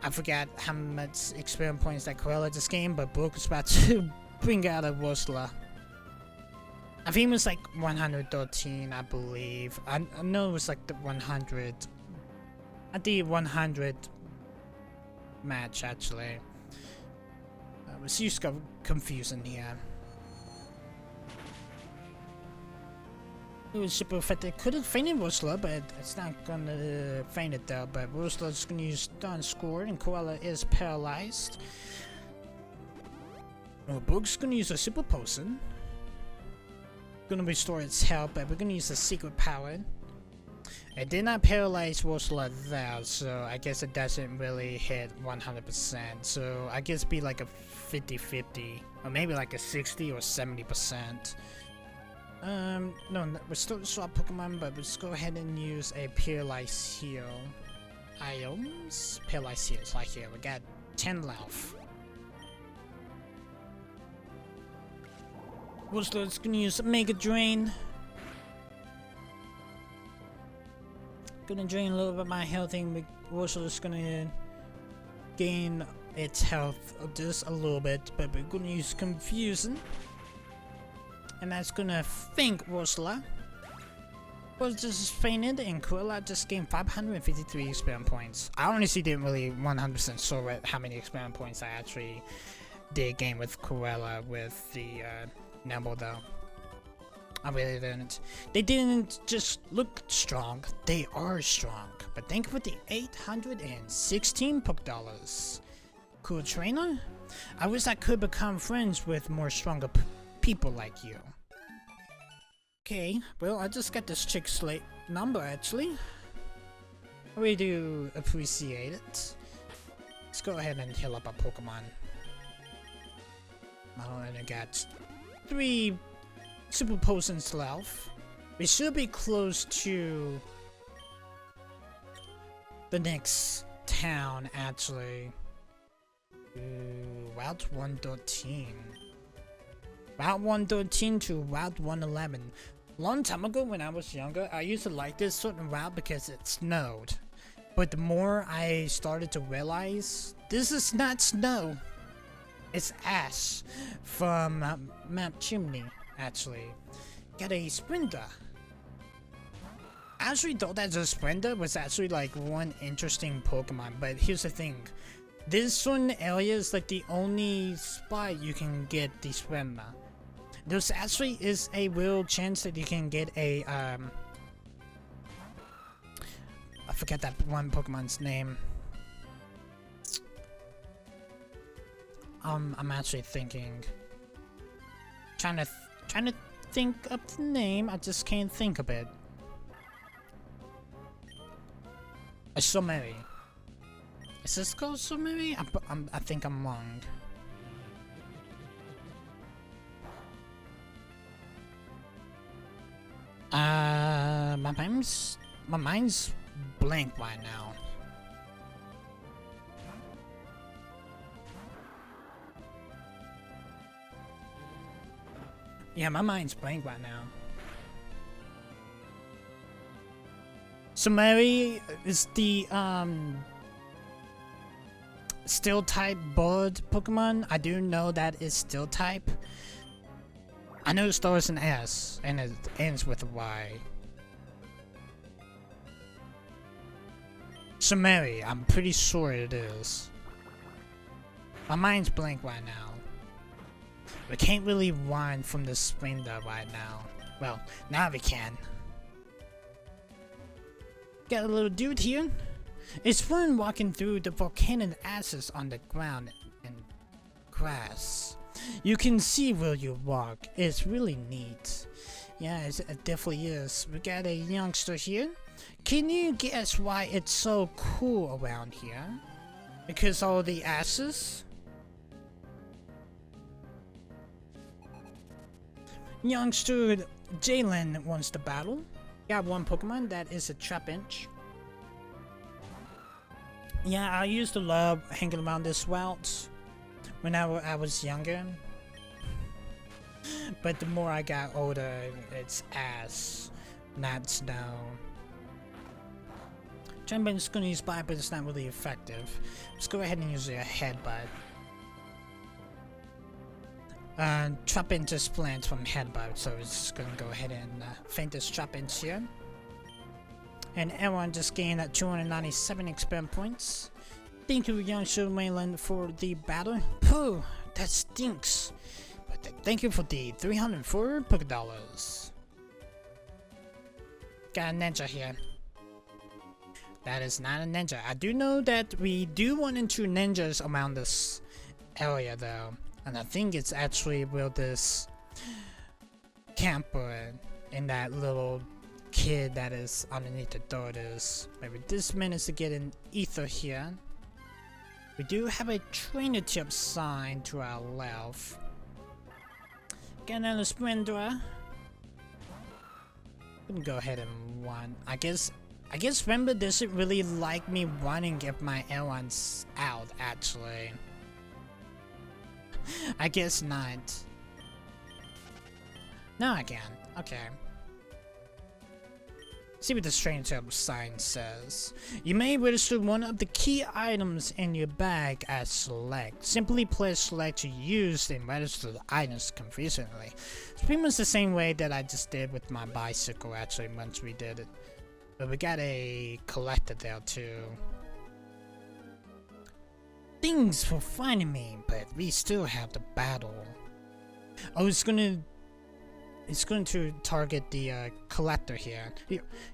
I forgot how much experience points that Cruella just gained, but Brooke is about to bring out a Wursler. I think it was like 113, I believe. I know it was like the 100. At the 100 match, actually. Let's use Confusion here. It was super effective. Could have fainted Wursler, but it's not gonna faint it though. But Wursler's gonna use Stun Score, and Cruella is paralyzed. Well, Brooke's gonna use a Super Potion. Gonna restore its health, but we're gonna use a Secret Power. It did not paralyze Wursler there, so I guess it doesn't really hit 100%. So I guess be like a 50-50, or maybe like a 60 or 70%. No, we're still swap Pokemon, but let's go ahead and use a Paralyze Heal. Items? Paralyze Heals, right here. We got 10 left. Wursler's gonna use Mega Drain. Gonna drain a little bit of my health, and Wursler's gonna gain its health just a little bit, but we're gonna use Confusion. And that's gonna think Wursler. Was just fainted and Cruella just gained 553 experience points. I honestly didn't really 100% sure how many experience points I actually did gain with Cruella with the Nimble though. I really didn't. They didn't just look strong, they are strong. But thank you for the 816 $. Cool trainer? I wish I could become friends with more stronger people like you. Okay, well, I just got this chick's slate number actually. I really do appreciate it. Let's go ahead and heal up our Pokemon. I only got 3 super potions left. We should be close to the next town actually. Ooh, Route 113. Route 113 to Route 111. Long time ago when I was younger, I used to like this certain route because it snowed. But the more I started to realize, this is not snow. It's ash from Mount Chimney, actually. Got a Sprinter. I actually thought that the Sprinter was actually like one interesting Pokemon, but here's the thing. This certain area is like the only spot you can get the Sprinter. There's actually is a real chance that you can get a I forget that one Pokemon's name. I'm actually thinking, trying to think of the name. I just can't think of it. A Summary. Is this called Summary? I think I'm wrong. My mind's blank right now. Yeah, my mind's blank right now. Summary is the Steel type bird Pokemon. I do know that it's Steel type. I know it starts in S and it ends with a Y. Summary, I'm pretty sure it is. My mind's blank right now. We can't really run from the Sprinter right now. Well, now we can. Got a little dude here. It's fun walking through the volcanic ashes on the ground and grass. You can see where you walk. It's really neat. Yeah, it definitely is. We got a youngster here. Can you guess why it's so cool around here? Because all the ashes? Youngster Jalen wants to battle. Got one Pokemon that is a Trapinch. Yeah, I used to love hanging around this route when I was younger. But the more I got older, it's ass, not snow. Trapinch gonna use Bite, but it's not really effective. Let's go ahead and use a Headbutt. Trapinch just plants from Headbutt, so it's just gonna go ahead and faint this Trapinch here. And everyone just gained 297 experience points. Thank you, youngster Wayland, for the battle. Pooh, that stinks. But thank you for the 304 $. Got a ninja here. That is not a ninja. I do know that we do run into ninjas around this area though. And I think it's actually where this camper and that little kid that is underneath the door is. Maybe this minute to get an ether here. We do have a trainer tip sign to our left. Got another Sprinter. We can go ahead and run. I guess Remember doesn't really like me running if my L1's out actually. I guess not. No, I can. Okay. See what the strange sign says. You may register one of the key items in your bag as select. Simply press select to use and register the items conveniently. It's pretty much the same way that I just did with my bicycle actually once we did it. But we got a collector there too. Things for finding me, but we still have the battle. Oh, it's going to target the collector here.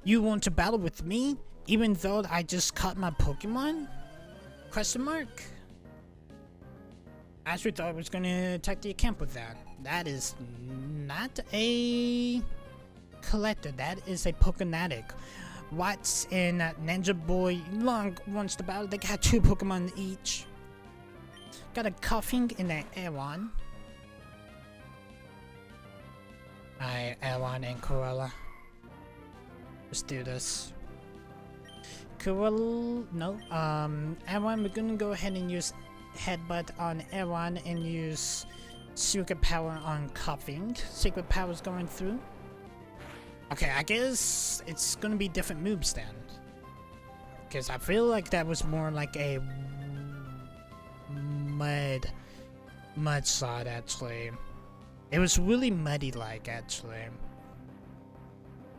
You want to battle with me, even though I just caught my Pokemon? Question mark. I actually thought I was going to attack the camp with that. That is not a collector. That is a Pokenatic. Watts and Ninja Boy Long wants to battle. They got 2 Pokemon each. Got a Coughing in an Aeron. Alright, Aeron and Corolla. Let's do this. Corolla, no. Aeron, we're gonna go ahead and use Headbutt on Aeron and use Secret Power on Coughing. Secret Power is going through. Okay, I guess it's gonna be different moves then. Because I feel like that was more like a mud slide actually. It was really muddy like actually.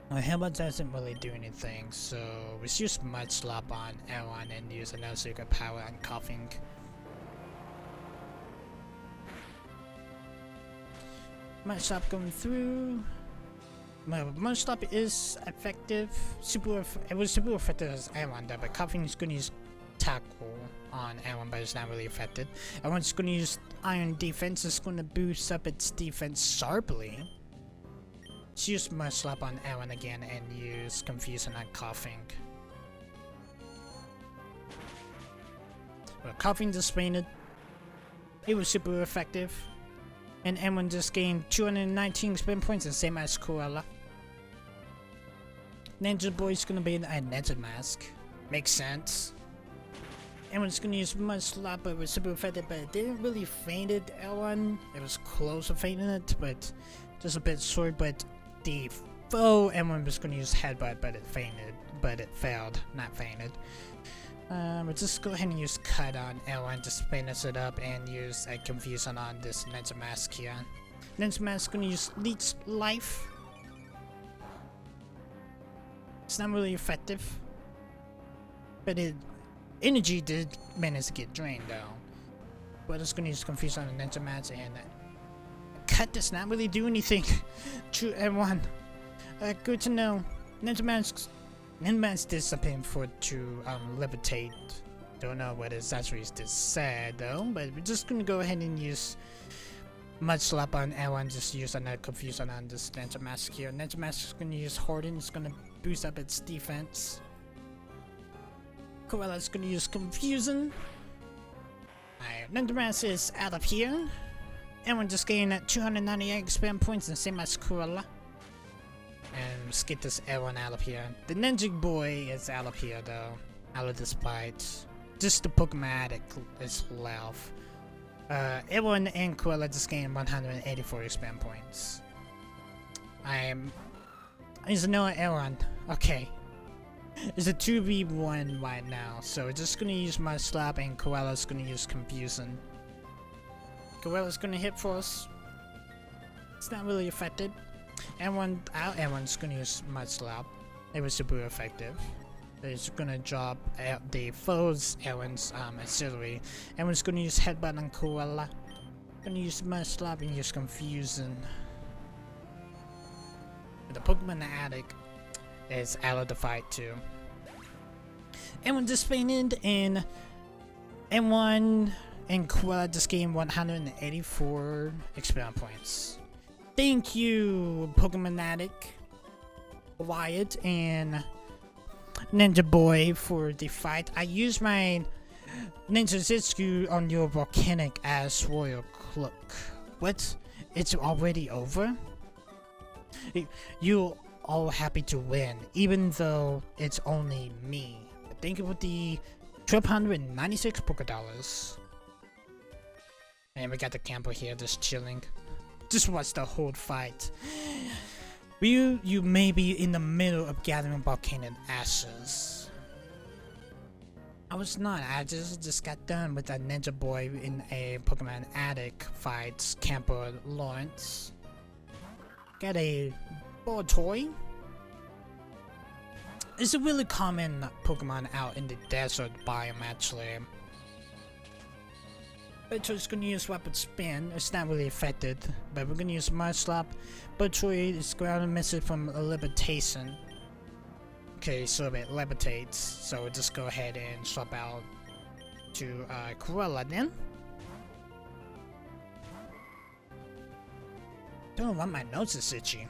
Well, Headbutt doesn't really do anything, so let's use Mud Slap on Aeron and use another Secret Power on Coughing. Mud Slap going through. Mud Slap is effective. It was super effective as Aeron there, but Coughing is going to use Tackle on Aeron, but it's not really affected. Aeron's going to use Iron Defense. It's going to boost up its defense sharply. Let's use Mud Slap on Aeron again and use Confusion on Coughing. Well, Coughing just fainted. It was super effective. And Aeron just gained 219 experience points, the same as Corolla. Ninja Boy's gonna be a Ninja Mask. Makes sense. Aeron's gonna use Mud Slap, but it was super effective, but it didn't really faint it, Aeron. It was close to fainting it, but just a bit short. But the foe Aeron was gonna use Headbutt, but it fainted. But it failed, not fainted. We'll just go ahead and use Cut on Aeron, just finish it up and use a Confusion on this Ninja Mask here. Ninja Mask gonna use Leech Life. It's not really effective, but energy did manage to get drained though. But it's gonna use Confusion on the Ninja Mask and Cut does not really do anything to Aeron. Good to know. Ninja Mask did something to levitate. Don't know what it actually just said though, but we're just gonna go ahead and use Mud Slap on Aeron, just use another Confusion on this Ninja Mask here. Ninja Mask is gonna use Harden, it's gonna boost up its defense. Corella's gonna use Confusion. Alright, Ninja Mask is out of here. Aeron just gained 298 experience points, the same as Corella. And let's get this Aeron out of here. The Ninja Boy is out of here though. Out of this fight. Just the Pokémon is left. Aeron and Corolla just gained 184 experience points. There's no Aeron. Okay. It's a 2v1 right now. So we're just gonna use Mud Slap and Corella's gonna use Confusion. Corella's gonna hit for us. It's not really effective. Aeron's gonna use Mud Slap. It was super effective. It's gonna drop the foe's Aeron's auxiliary. Aeron's gonna use Headbutt on Corolla. Gonna use Mud Slap and use Confusion. The Pokemon Addict is out of the fight too. Aeron just fainted and Aeron and Corolla just gained 184 experience points. Thank you, Pokemon Addict, Wyatt, and Ninja Boy for the fight. I used my Ninja Zitsku on your Volcanic Ash Royal Cloak. What? It's already over? You all happy to win, even though it's only me. But thank you for the 1,296 Pokédollars. And we got the camper here just chilling. Just watch the whole fight. You may be in the middle of gathering volcanic ashes. I was not. I just got done with a ninja boy in a Pokemon attic fights Camper Lawrence. Got a ball toy. It's a really common Pokemon out in the desert biome actually. Butter's gonna use Rapid Spin. It's not really affected, but we're gonna use Mudslap. Butter is grounded message from a levitation. Okay, so it levitates. So we'll just go ahead and swap out to Cruella then. Don't know why my nose is itchy.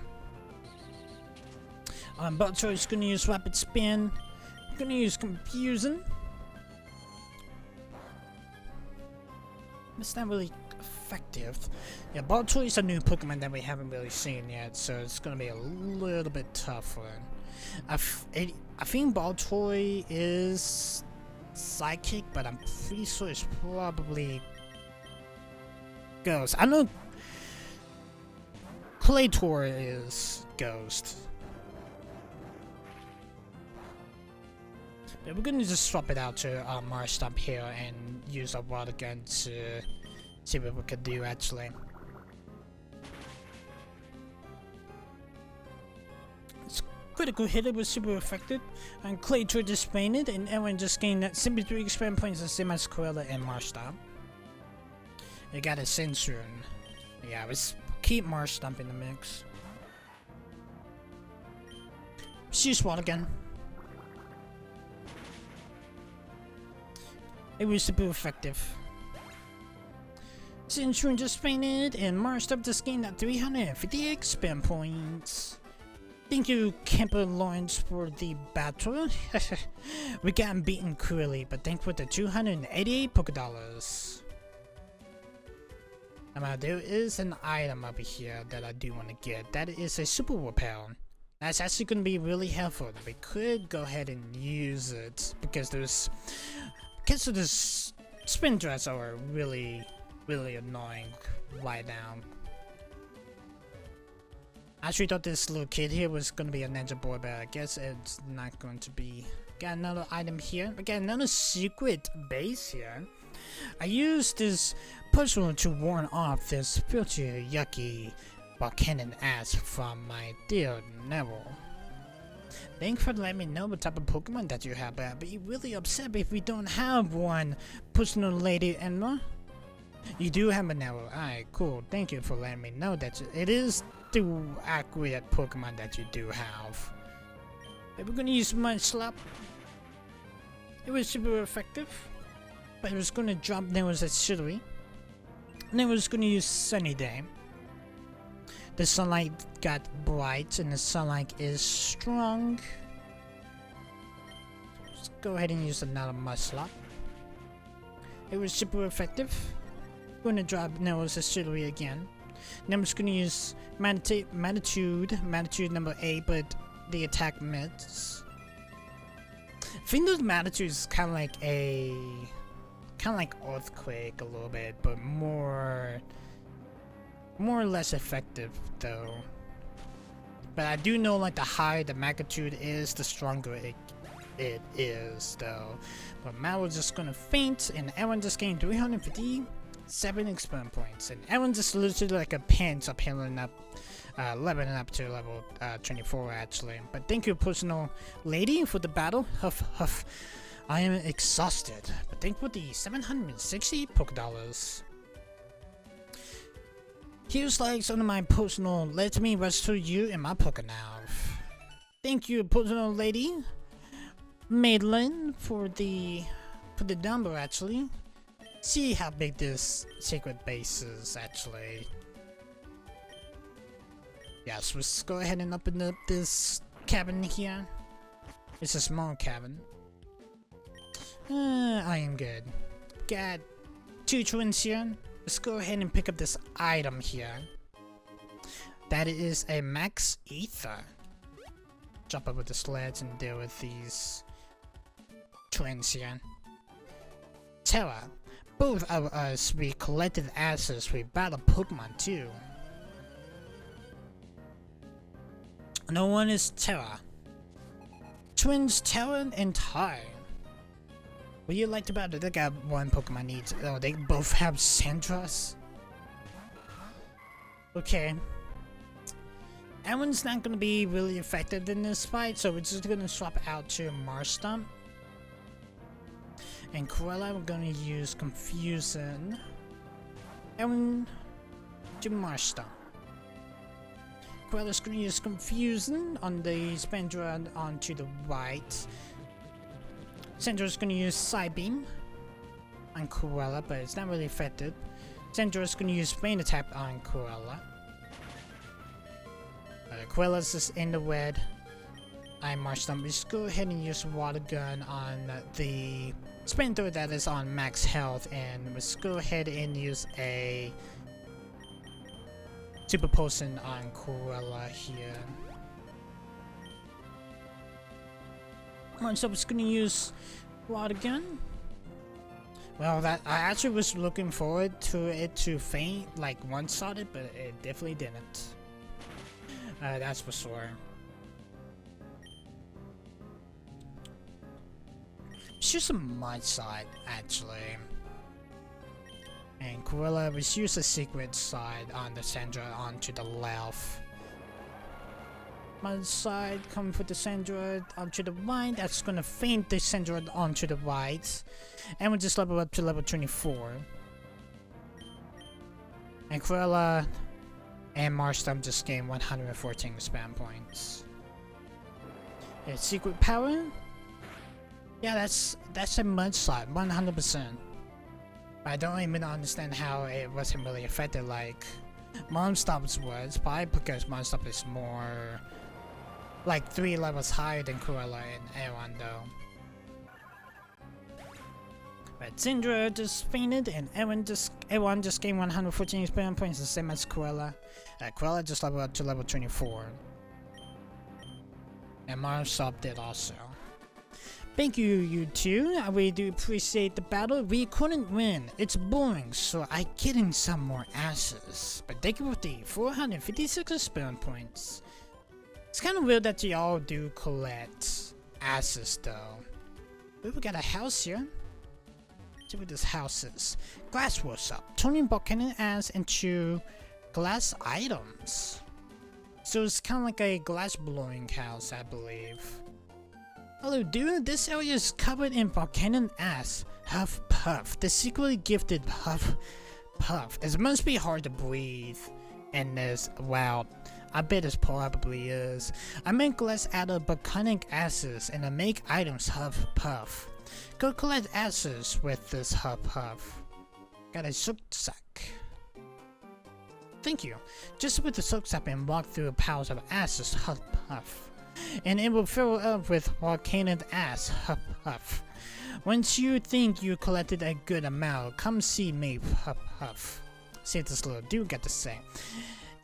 Butter is gonna use Rapid Spin. I'm gonna use Confusion. It's not really effective. Yeah, Baltoy is a new Pokemon that we haven't really seen yet, so it's gonna be a little bit tougher. I think Baltoy is Psychic, but I'm pretty sure it's probably Ghost. I know Claytor is Ghost. But we're gonna just swap it out to Marshtomp here and use our water gun to see what we can do actually. It's critical hit, it was super effective. And Claytor just fainted and everyone just gained 73 experience points the same as Cruella and Marshtomp. You got a Sensune. Yeah, let's keep Marshtomp in the mix. Let's use water gun. It was super effective. Sensune just fainted, and Marshtomp just gained 350 experience points. Thank you, Camper Lawrence, for the battle. We got beaten cruelly, but thanks for the 288 Pokédollars. Now there is an item over here that I do want to get. That is a Super Repel. That's actually going to be really helpful. We could go ahead and use it because there's. So this spin dress are really annoying right now. I actually thought this little kid here was gonna be a ninja boy, but I guess it's not going to be. Got another item here. We got another secret base here. I used this puzzle to warn off this filthy, yucky volcanic ass from my dear Neville. Thanks for letting me know what type of Pokemon that you have, but I'd be really upset if we don't have one, personal lady Emma. You do have an arrow. Alright, cool. Thank you for letting me know that it is the accurate Pokemon that you do have. But we're gonna use Mudslap. It was super effective, but it was gonna drop Nero's Auxiliary. And then we're just gonna use Sunny Day. The sunlight got bright and the sunlight is strong. Let's go ahead and use another Mudslap. It was super effective. We're gonna drop Nero's Auxiliary again. Then I'm just gonna use Magnitude number 8, but the attack missed. I think those Magnitude is kind of like Earthquake a little bit, but more or less effective though. But I do know like the higher the magnitude is, the stronger it is though. But Matt was just gonna faint, and everyone just gained 357 experience points, and everyone just literally like a pants up healing up, leveling up to level 24 actually. But thank you, personal lady, for the battle. Huff huff. I am exhausted, but thank you for the 760 Pokédollars. Here's likes under my personal let me rescue you in my Pokénav. Thank you, personal lady Madeline, for the number actually. See how big this secret base is actually. Yes, let's go ahead and open up this cabin here. It's a small cabin. I am good. Got 2 twins here. Let's go ahead and pick up this item here. That is a Max Ether. Jump up with the sleds and deal with these twins here. Terra, both of us, we collected assets, we battled Pokemon too. No one is Terra. Twins Terra and Ty. What you liked about it? They got one Pokemon needs. Oh, they both have Sandras. Okay. That not gonna be really effective in this fight, so we're just gonna swap out to Marstomp. And Cruella, we're gonna use Confusion. And to Marstomp. Cruella's gonna use Confusion on the Spandra onto the right. Sandra's gonna use Psybeam on Cruella, but it's not really effective. Sandra's gonna use Faint Attack on Cruella. Cruella's just in the red. I'm Marstomp. Just go ahead and use Water Gun on the Spandra that is on max health, and let's go ahead and use a Super Potion on Cruella here. So I'm just gonna use Water Gun. Well, that I actually was looking forward to it to faint, like one-shot it, but it definitely didn't. That's for sure. It's just a mud side, actually. And Cruella was use a secret side on the Sandra onto the left. Mud side coming for the Sandra onto the right. That's gonna faint the Sandra onto the right. And we'll just level up to level 24. And Cruella and Marstomp just gained 114 spam points. Its secret power? Yeah, that's a mudslide, 100%. I don't even understand how it wasn't really affected like Monstomp's was, probably because Monstomp is more like 3 levels higher than Cruella and A1 though. But Syndra just fainted and A1 just gained 114 spam points, the same as Cruella. Cruella just leveled up to level 24. And Monstomp did also. Thank you, you two. I really do appreciate the battle. We couldn't win. It's boring, so I get in some more asses. But thank you for the 456 spam points. It's kind of weird that y'all do collect asses, though. But we got a house here. Let's see what this house is. Glass workshop. Turning volcanic ass into glass items. So it's kind of like a glass blowing house, I believe. Hello dude, this area is covered in volcanic ash. Huff Puff, the secretly gifted Huff Puff. It must be hard to breathe in this. Wow, I bet it probably is. I make glass out of volcanic ashes and I make items Huff Puff. Go collect ashes with this Huff Puff. Got a rucksack. Thank you. Just with the rucksack and walk through piles of ashes Huff Puff. And it will fill up with volcanic ash. Huff Huff. Once you think you collected a good amount, come see me. Huff Huff. See what this little dude got to say.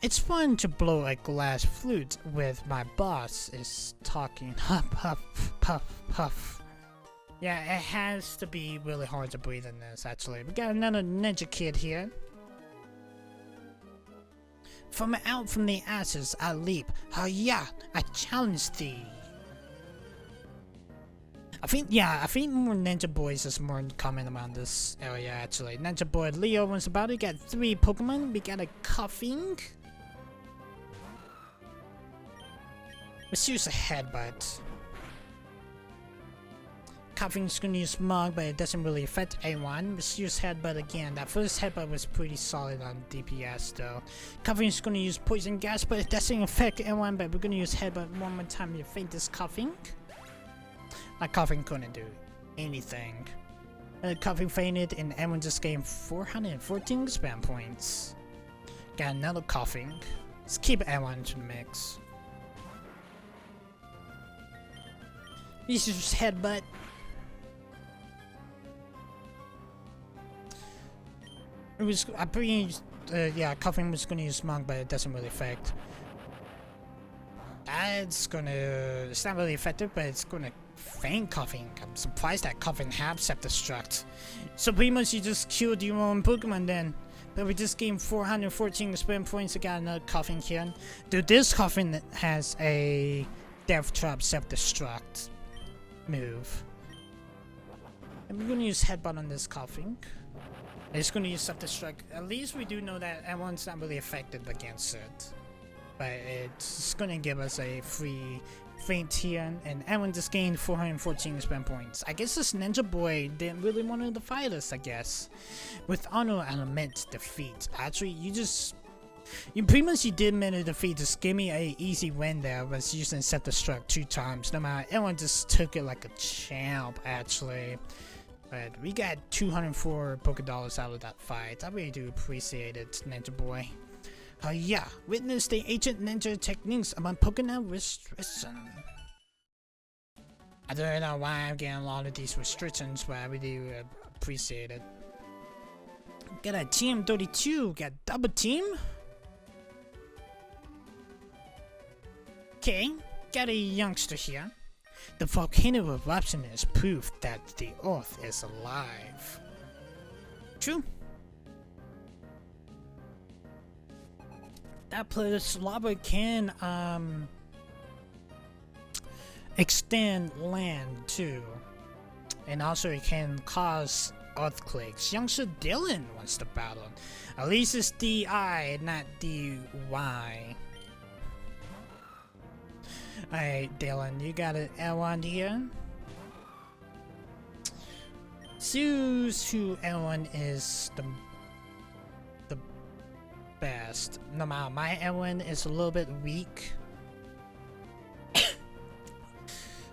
It's fun to blow a glass flute with my boss is talking. Huff Huff Puff Puff. Yeah, it has to be really hard to breathe in this actually. We got another ninja kid here. From out from the ashes I leap. Yeah, I challenge thee. I think more Ninja Boys is more common around this area actually. Ninja Boy Leo was about to get 3 Pokemon. We got a Coughing. Let's use a Headbutt. Coughing's gonna use Mug, but it doesn't really affect A1. Let's use Headbutt again. That first Headbutt was pretty solid on DPS though. Coughing's gonna use Poison Gas, but it doesn't affect A1, but we're gonna use Headbutt one more time to faint this Coughing. Like Coughing couldn't do anything. Coughing fainted and A1 just gained 414 spam points. Got another Coughing. Let's keep A1 into the mix. This is just Headbutt. It was, I pretty, yeah, Coughing was gonna use Monk, but it doesn't really affect. It's not really effective, but it's gonna faint Coughing. I'm surprised that Coughing have Self-Destruct. So pretty much you just killed your own Pokemon then. But we just gained 414 experience points. We got another coffin here. Dude, this coffin has a death trap self-destruct move. And we're gonna use headbutt on this coffin. It's gonna use self-destruct. At least we do know that everyone's not really affected against it. But it's gonna give us a free feint here, and everyone just gained 414 experience points. I guess this ninja boy didn't really want to fight us, I guess. With honor and immense defeat. Actually, you pretty much did manage defeat. Just give me a easy win there. Was using self-destruct 2 times. No matter, everyone just took it like a champ, actually. But we got 204 Pokédollars out of that fight. I really do appreciate it, ninja boy. Yeah, witness the ancient ninja techniques among Pokemon restriction. I don't know why I'm getting a lot of these restrictions, but I really appreciate it. Got a team 32, got double team. Okay, got a youngster here. The volcano eruption is proof that the earth is alive. True. That plus lava can extend land too, and also it can cause earthquakes. Youngster Dylan wants to battle. At least it's DI, not DY. Alright, Dylan, you got an L1 here. Choose who L1 is the best. No matter, my L1 is a little bit weak.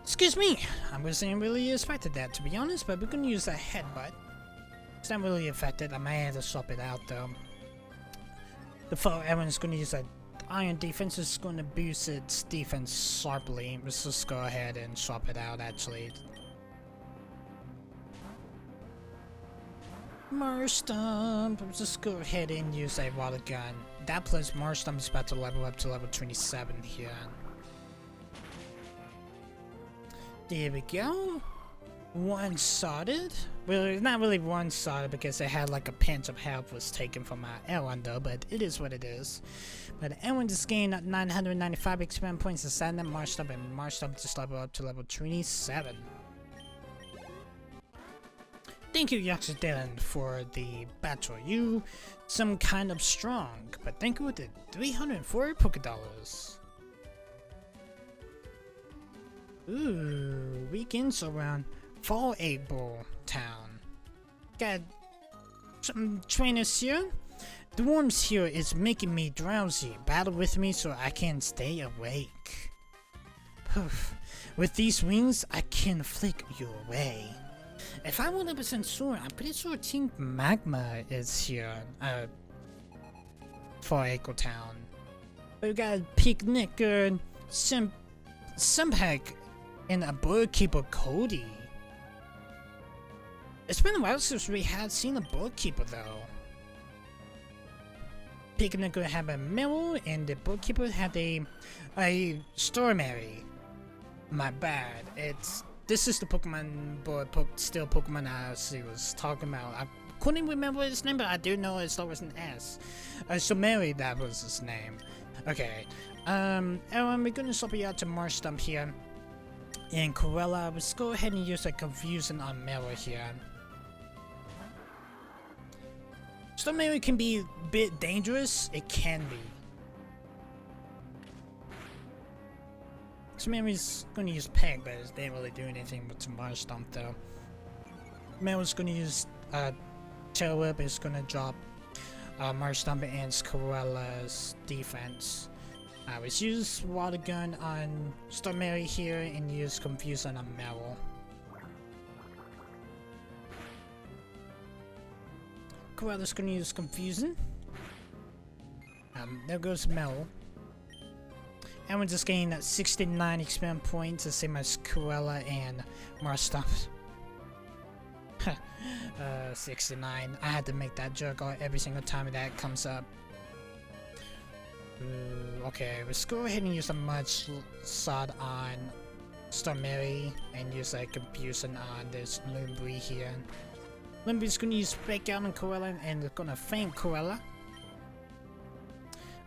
Excuse me, I wasn't really expected that, to be honest, but we're gonna use a headbutt. It's not really affected. I might have to swap it out though. The foe everyone's gonna use a iron defense. Is gonna boost its defense sharply. Let's just go ahead and swap it out actually. Marstomp. Let's just go ahead and use a water gun. That plus Marstomp is about to level up to level 27 here. There we go. One-shotted. Well, it's not really one-shotted because it had like a pinch of health was taken from my L1 though, but it is what it is. But L1 just gained 995 experience points to send them Marstomp, and Marstomp just level up to level 27. Thank you, Youngster Dylan, for the battle. You some kind of strong, but thank you with the 304 Pokédollars. Ooh, weekends around Fallarbor Town. Got some trainers here. The warmth here is making me drowsy. Battle with me so I can stay awake. With these wings, I can flick you away. If I'm 100% sure, I'm pretty sure Team Magma is here. Fallarbor Town. We got Picnicker, Simpeg, and a Bookkeeper Cody. It's been a while since we had seen a Bookkeeper though. Picnicker had a Meryl and the Bookkeeper had a Stormary. My bad. This is the Pokemon boy, still Pokemon I was talking about. I couldn't remember his name, but I do know it starts with an S. Stormary, that was his name. Okay. And we're gonna swap you out to Marstomp here. And Corella, let's go ahead and use a Confusion on Meryl here. Stormary can be a bit dangerous. It can be. Stormary's gonna use Peg, but it didn't really do anything with Marstomp though. Meryl's gonna use Tail Whip. Is gonna drop Marstomp and Corella's defense. Let's use Water Gun on Stormary here and use Confusion on Meryl. Corella's gonna use Confusion. There goes Meryl. And we're just getting 69 experience points, the same as Corella and Marstomp. 69. I had to make that joke every single time that comes up. Okay, let's go ahead and use a Mudge Sod on Stormary and use a Confusion on this Moonbreeze here. Limby's gonna use Fake Out on Cruella and gonna faint Cruella.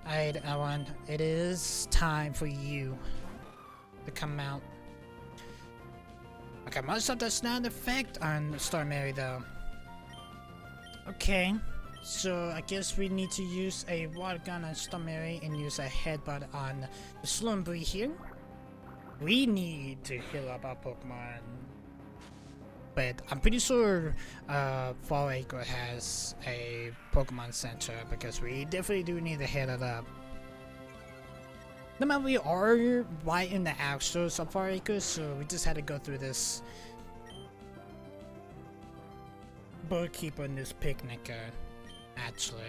Alright, Ellen, it is time for you to come out. Okay, most of that's not an effect on Star Mary though. Okay, so I guess we need to use a water gun on Star Mary and use a headbutt on the Slumbry here. We need to heal up our Pokemon. But I'm pretty sure Fallarbor has a Pokemon Center because we definitely do need to head it up. No matter we are right in the outskirts of Fallarbor, so we just had to go through this Bookkeeper and this Picnicker, actually.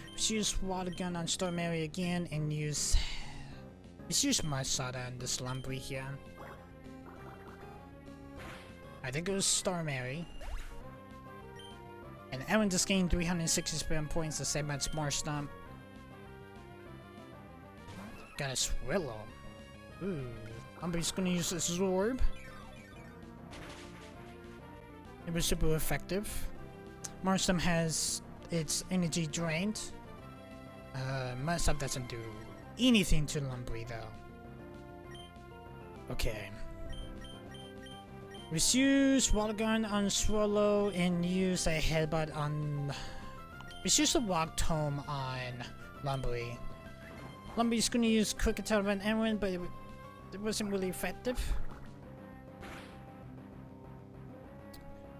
Let's use Water Gun on Star Mary again and let's use Mud-Shot on this Lumbry here. I think it was Star Mary. And Aaron just gained 360 spam points, the same as Marstomp. Got a Swirlo. Ooh. I'm just gonna use this Zorb. It was super effective. Marstomp has its energy drained. Marstomp doesn't do anything to Lumbry though. Okay. Let's use Water Gun on Swirlo and use a Headbutt on... Let's use the Rock Tomb on Lumbry. Lumbry's gonna use Quick Attack on Aaron, but it wasn't really effective.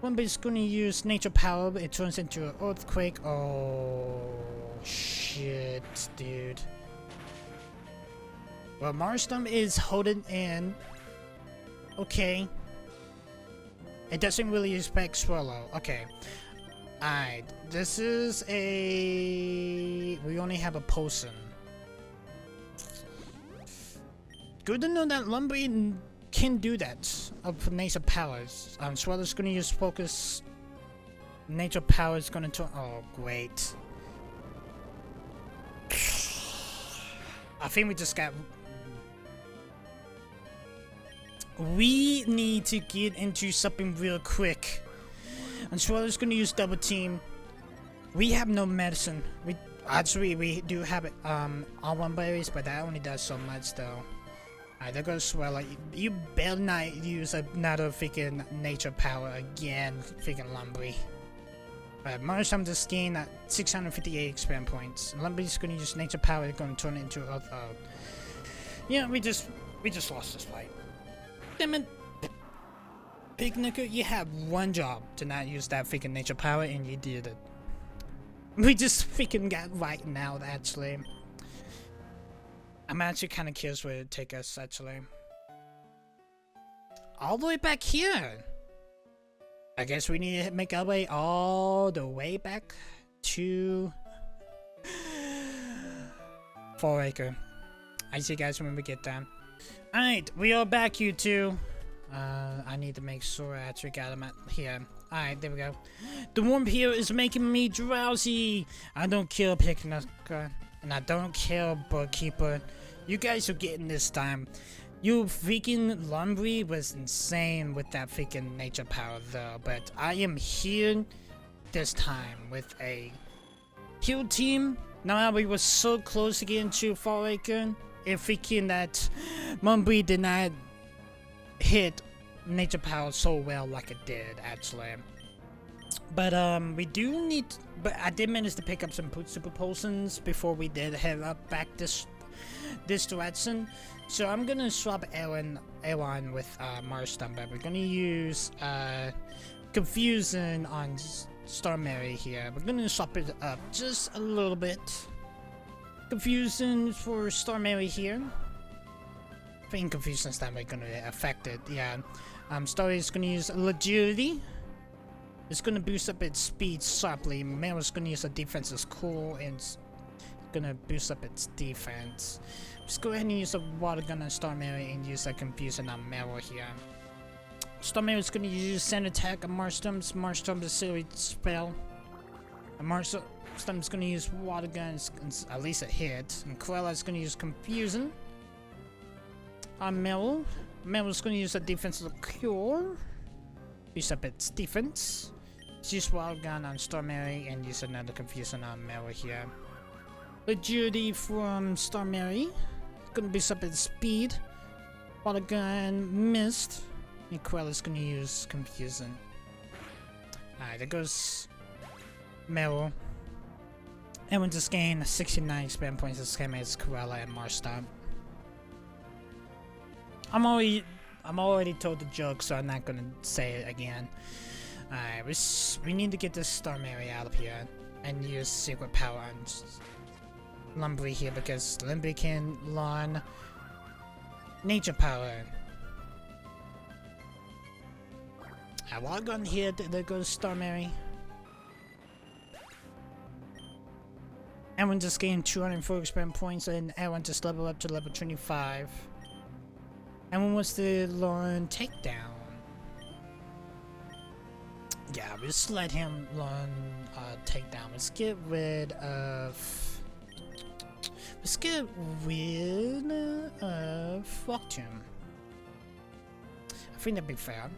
Lumbry's gonna use Nature Power, it turns into an Earthquake. Oh, shit, dude. Well, Marstomp is holding in. Okay. It doesn't really respect Swirlo. Okay. Alright. This is a... We only have a potion. Good to know that Lumbry can do that. Of Nature Powers. Swirlo's gonna use Focus. Nature Power is gonna turn... Oh, great. I think we just got... We need to get into something real quick. And Swirlo's gonna use Double Team. We have no medicine. We do have it R1 berries, but that only does so much though. Alright, there goes Swirlo. You better not use another freaking Nature Power again, freaking Lumbry. But Marstomp just gained 658 experience points. Lumbry's gonna use Nature Power, gonna turn it into Earth. Yeah, we just lost this fight. Damn it! Picnicker, you have one job to not use that freaking Nature Power, and you did it. We just freaking got right now, actually. I'm actually kind of curious where it take us, actually. All the way back here. I guess we need to make our way all the way back to 4 Acre. I see you guys when we get there. Alright, we are back, you two. I need to make sure I actually got them at here. Alright, there we go. The warmth here is making me drowsy. I don't kill Picnicker, and I don't kill Bookkeeper. You guys are getting this time. You freaking Lumbry was insane with that freaking Nature Power though, but I am here this time with a heal team. Now we were so close to getting to Fall Acre. If freaking that Lumbry did not hit Nature Power so well like it did, actually. But we do need, but I did manage to pick up some super potions before we did head up back this direction. So I'm gonna swap Aaron with Marstomp, but we're gonna use Confusion on Star Mary here. We're gonna swap it up just a little bit. Confusion for Star Mary here. I think Confusion's not really gonna affect it. Yeah. Star is gonna use Agility. It's gonna boost up its speed sharply. Mary's gonna use a defense is cool and it's gonna boost up its defense. Let's go ahead and use a Water Gun on Star Mary and use a Confusion on Meryl here. Star Mary's gonna use Sand Attack on Marstomp's silly spell. And Marstomp's gonna use Water Guns, at least a hit. And Cruella's gonna use Confusion on Meryl. Meryl's gonna use a defensive cure. Boost up its defense. use Wild Gun on Starmary and use another Confusion on Meryl here. Agility from Starmary. Gonna boost up its speed. Wild Gun missed. And Quella's gonna use Confusion. Alright, there goes Meryl. And we just gained 69 experience points as same as Cruella and Marshtomp. I'm already told the joke, so I'm not gonna say it again. Alright, we need to get this Starmary out of here and use Secret Power on Lumbly here because Lumbly can learn Nature Power. I walk on here, there goes Starmary. Everyone just gained 204 experience points and everyone just leveled up to level 25. Everyone wants to learn Takedown. Yeah, just let him learn Takedown. Let's get rid of Rock Tomb. I think that'd be fair.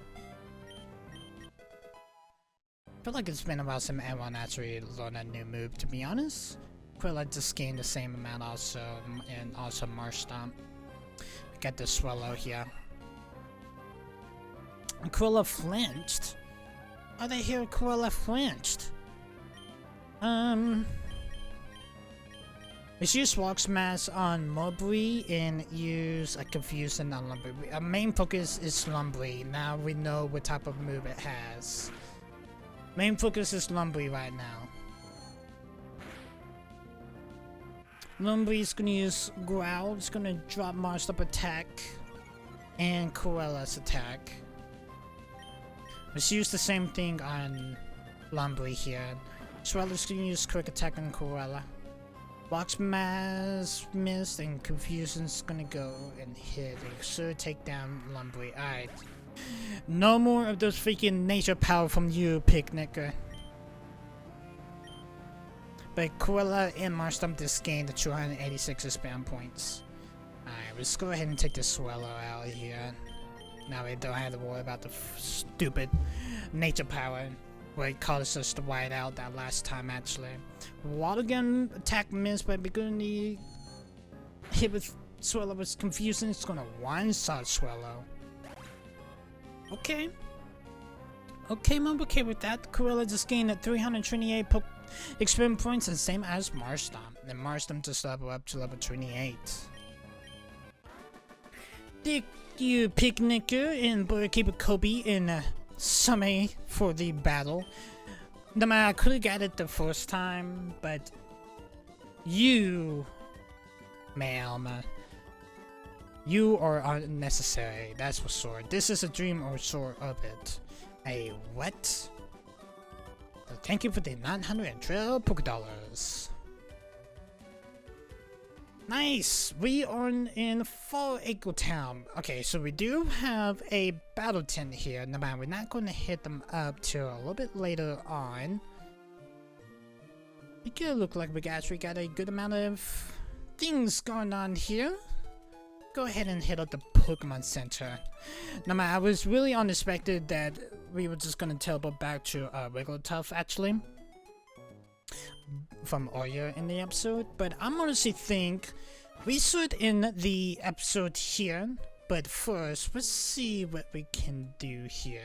I feel like it's been a while since everyone actually learned a new move, to be honest. Quilla just gained the same amount also, and also Marshtomp. We got the Swallow here. Quilla flinched? Oh, they hear Quilla flinched. Let's use Rock Smash on Mauville and use a Confusion on Lumbly. Our main focus is Lumbly. Now we know what type of move it has. Main focus is Lumbly right now. Lumbly's gonna use Growl. It's gonna drop Marshtomp attack and Corella's attack. Let's use the same thing on Lumbly here. Swellow's gonna use quick attack on Corella. Rock Smash missed and Confusion's gonna go and hit and sure take down Lumbly. Alright. No more of those freaking nature power from you, Picnicker. But Corella and Marshtomp just gained the 286 spam points. Alright, let's go ahead and take the Swallow out of here. Now we don't have to worry about the stupid nature power. Where it caused us to white out that last time actually. Water Gun attack missed, but we're gonna need hit with Swallow with Confusion. It's gonna one-shot Swallow. Okay. Okay, I'm okay with that. Corella just gained 328 experience points, and same as Marshtomp. And Marshtomp just leveled up to level 28. Thank you, Picnicker and Keeper Kobe in summary for the battle. No matter, I could have got it the first time, but you, ma'am, you are unnecessary. That's for sure. This is a dream or sort of it. A what? So thank you for the 912 Pokédollars. Nice! We are in Fallarbor Town. Okay, so we do have a battle tent here. No matter, we're not going to hit them up till a little bit later on. It could look like we actually got a good amount of things going on here. Go ahead and hit up the Pokemon Center. No matter, I was really unexpected that we were just going to teleport back to Wigglytuff actually. From earlier in the episode, but I'm honestly think we should end the episode here. But first, let's see what we can do here.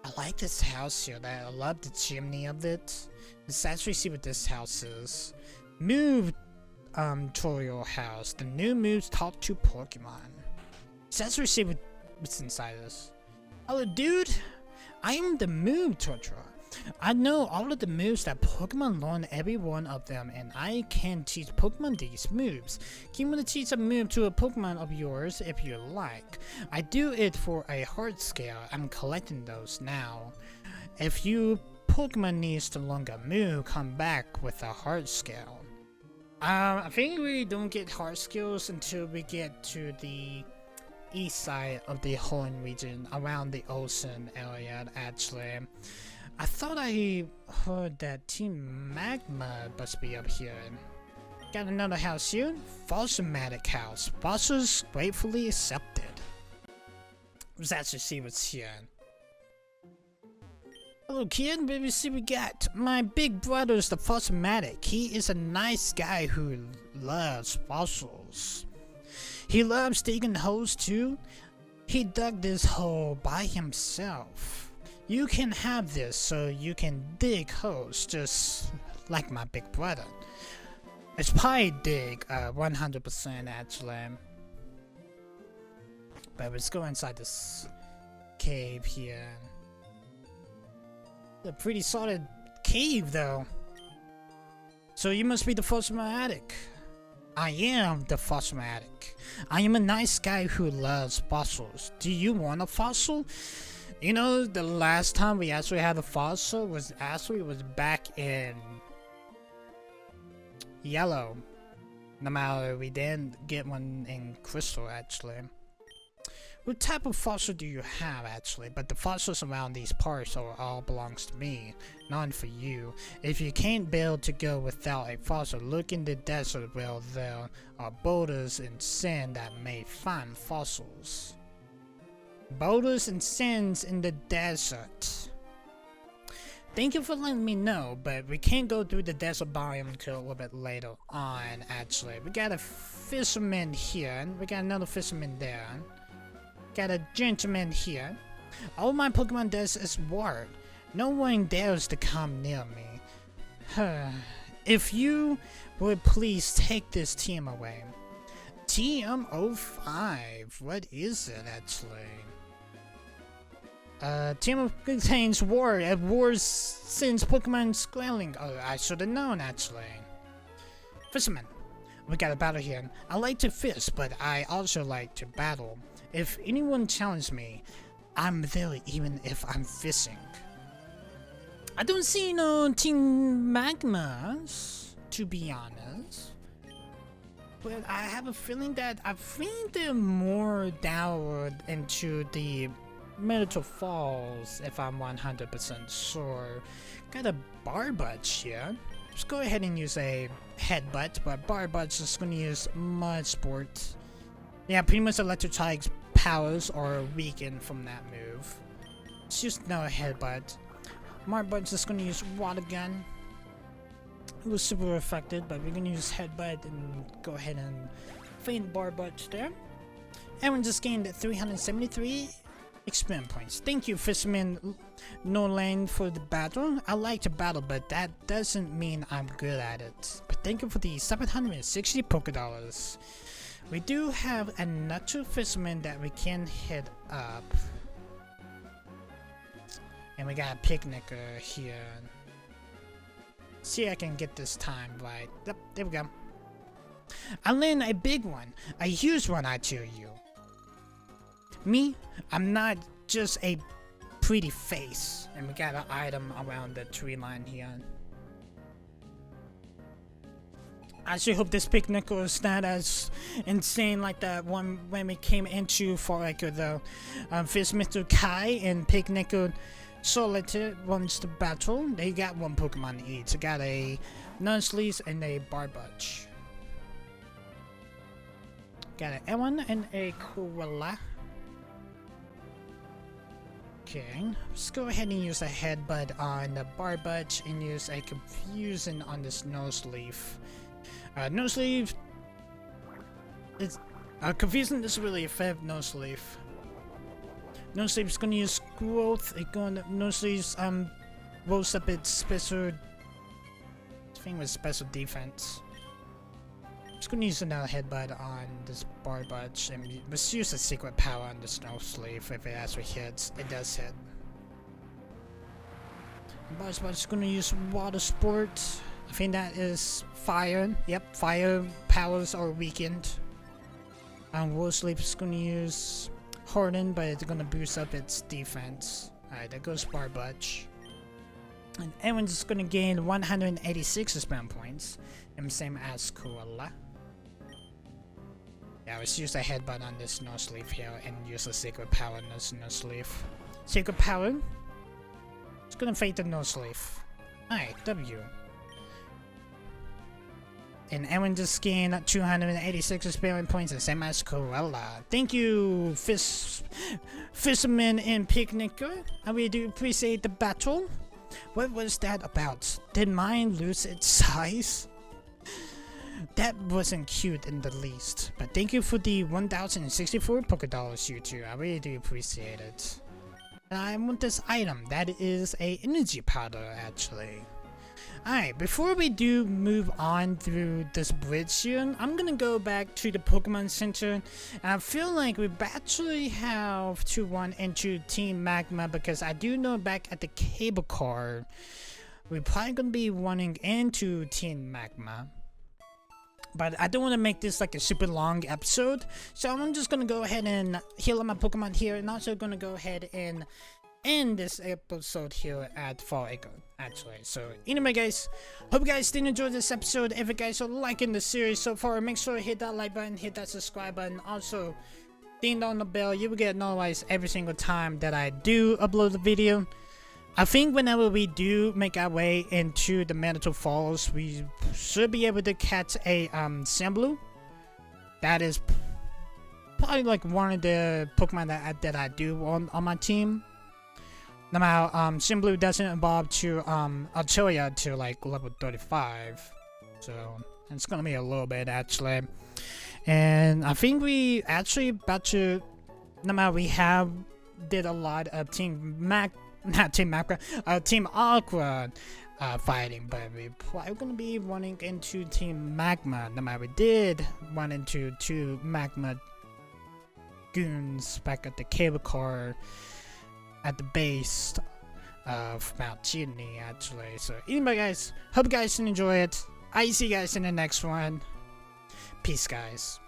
I like this house here. I love the chimney of it. Let's actually see what this house is. Move tutorial house. The new moves talk to Pokemon. Let's actually see what's inside this. Oh, dude, I am the move tutorial. I know all of the moves that Pokemon learn, every one of them, and I can teach Pokemon these moves. Can you teach a move to a Pokemon of yours if you like? I do it for a heart scale. I'm collecting those now. If you Pokemon needs to learn a move, come back with a heart scale. I think we don't get heart skills until we get to the east side of the Horn region, around the ocean area actually. I thought I heard that Team Magma must be up here. Got another house here. Fossamatic house. Fossils gratefully accepted. Let's actually see what's here. Hello kid, baby, see we got my big brother's the Fossmatic. He is a nice guy who loves fossils. He loves digging holes too. He dug this hole by himself. You can have this so you can dig holes just like my big brother. It's probably dig 100% actually. But let's go inside this cave here. A pretty solid cave though. So you must be the Fossmatic. I am the Fossmatic. I am a nice guy who loves fossils. Do you want a fossil? You know, the last time we actually had a fossil was back in yellow. No matter, we didn't get one in crystal actually. What type of fossil do you have actually? But the fossils around these parts all belongs to me, none for you. If you can't build to go without a fossil, look in the desert where there are boulders and sand that may find fossils. Boulders and sands in the desert. Thank you for letting me know, but we can't go through the desert biome until a little bit later on actually. We got a fisherman here, and we got another fisherman there. Got a gentleman here. All my Pokemon does is ward. No one dares to come near me. If you would please take this team away. TM05. What is it actually? Team contains ward. At wars since Pokemon scaling. Oh, I should have known actually. Fisherman. We got a battle here. I like to fish, but I also like to battle. If anyone challenges me, I'm there even if I'm fishing. I don't see no Team Magmas, to be honest. But I have a feeling that I think they're more downward into the Myrtle Falls, if I'm 100% sure. Got a Barbudge here. Let's go ahead and use a Headbutt, but Barbudge is going to use Mud Sport. Yeah, pretty much Electricite's powers are weakened from that move. It's just no Headbutt. Marbudge is going to use Water Gun. It was super affected, but we're going to use Headbutt and go ahead and faint Barbudge there. And we just gained 373 experience points. Thank you, Fisherman Nolan, for the battle. I like to battle, but that doesn't mean I'm good at it. But thank you for the 760 Pokédollars. We do have another fisherman that we can hit up. And we got a picnicker here. See if I can get this time right. Yep, there we go. I land a big one. A huge one, I tell you. Me, I'm not just a pretty face. And we got an item around the tree line here. I sure hope this picnic was not as insane like that one when we came into Fallarbor though. First Mr. Kai and Picnicker Solitaire wants to battle. They got one Pokemon each. They got a Nuzleaf and a Barbudge. Got an Ewan and a Koala. Okay, let's go ahead and use a Headbutt on the Barbudge and use a Confusion on this Nuzleaf. Nuzleaf, it's Confusion doesn't really affect Nuzleaf. Nuzleaf is gonna use Growth. Nuzleaf's rolls up its special thing with special defense. Just gonna use another Headbutt on this Barbudge and let's use a secret power on this Nuzleaf. If it actually hits, it does hit. Barbudge is gonna use Water Sport. I think that is fire. Yep, fire powers are weakened. Nuzleaf is gonna use Harden, but it's gonna boost up its defense. Alright, there goes Barbudge. And everyone's just gonna gain 186 spam points. And same as Koala. Yeah, let's use a Headbutt on this Nuzleaf here and use a Secret Power on this Nuzleaf. Secret Power. It's gonna fade the Nuzleaf. Alright, W. And Aaron just gained 286 experience points, the same as Corella. Thank you, Fisherman and Picnicker. I really do appreciate the battle. What was that about? Did mine lose its size? That wasn't cute in the least. But thank you for the 1,064 Poké Dollars, you two. I really do appreciate it. And I want this item. That is a energy powder, actually. Alright, before we do move on through this bridge here, I'm gonna go back to the Pokemon Center. And I feel like we actually have to run into Team Magma because I do know back at the cable car, we're probably gonna be running into Team Magma. But I don't want to make this like a super long episode, so I'm just gonna go ahead and heal up my Pokemon here, and also gonna go ahead and end this episode here at Fallarbor, actually. So anyway guys, hope you guys did enjoy this episode. If you guys are liking the series so far, make sure to hit that like button, hit that subscribe button, also ding on the bell. You will get notified every single time that I do upload a video. I think whenever we do make our way into the Manitou Falls, we should be able to catch a Samblu. That is probably like one of the Pokemon that I do on my team. Now, Samblu doesn't evolve to Archelia to like level 35, so it's gonna be a little bit actually. And I think we actually about to. Now we have did a lot of Team Aqua fighting, but we're probably gonna be running into Team Magma. No matter we did run into 2 Magma goons back at the cable car at the base of Mount Chimney, actually. So anyway guys, hope you guys enjoy it. I see you guys in the next one. Peace guys.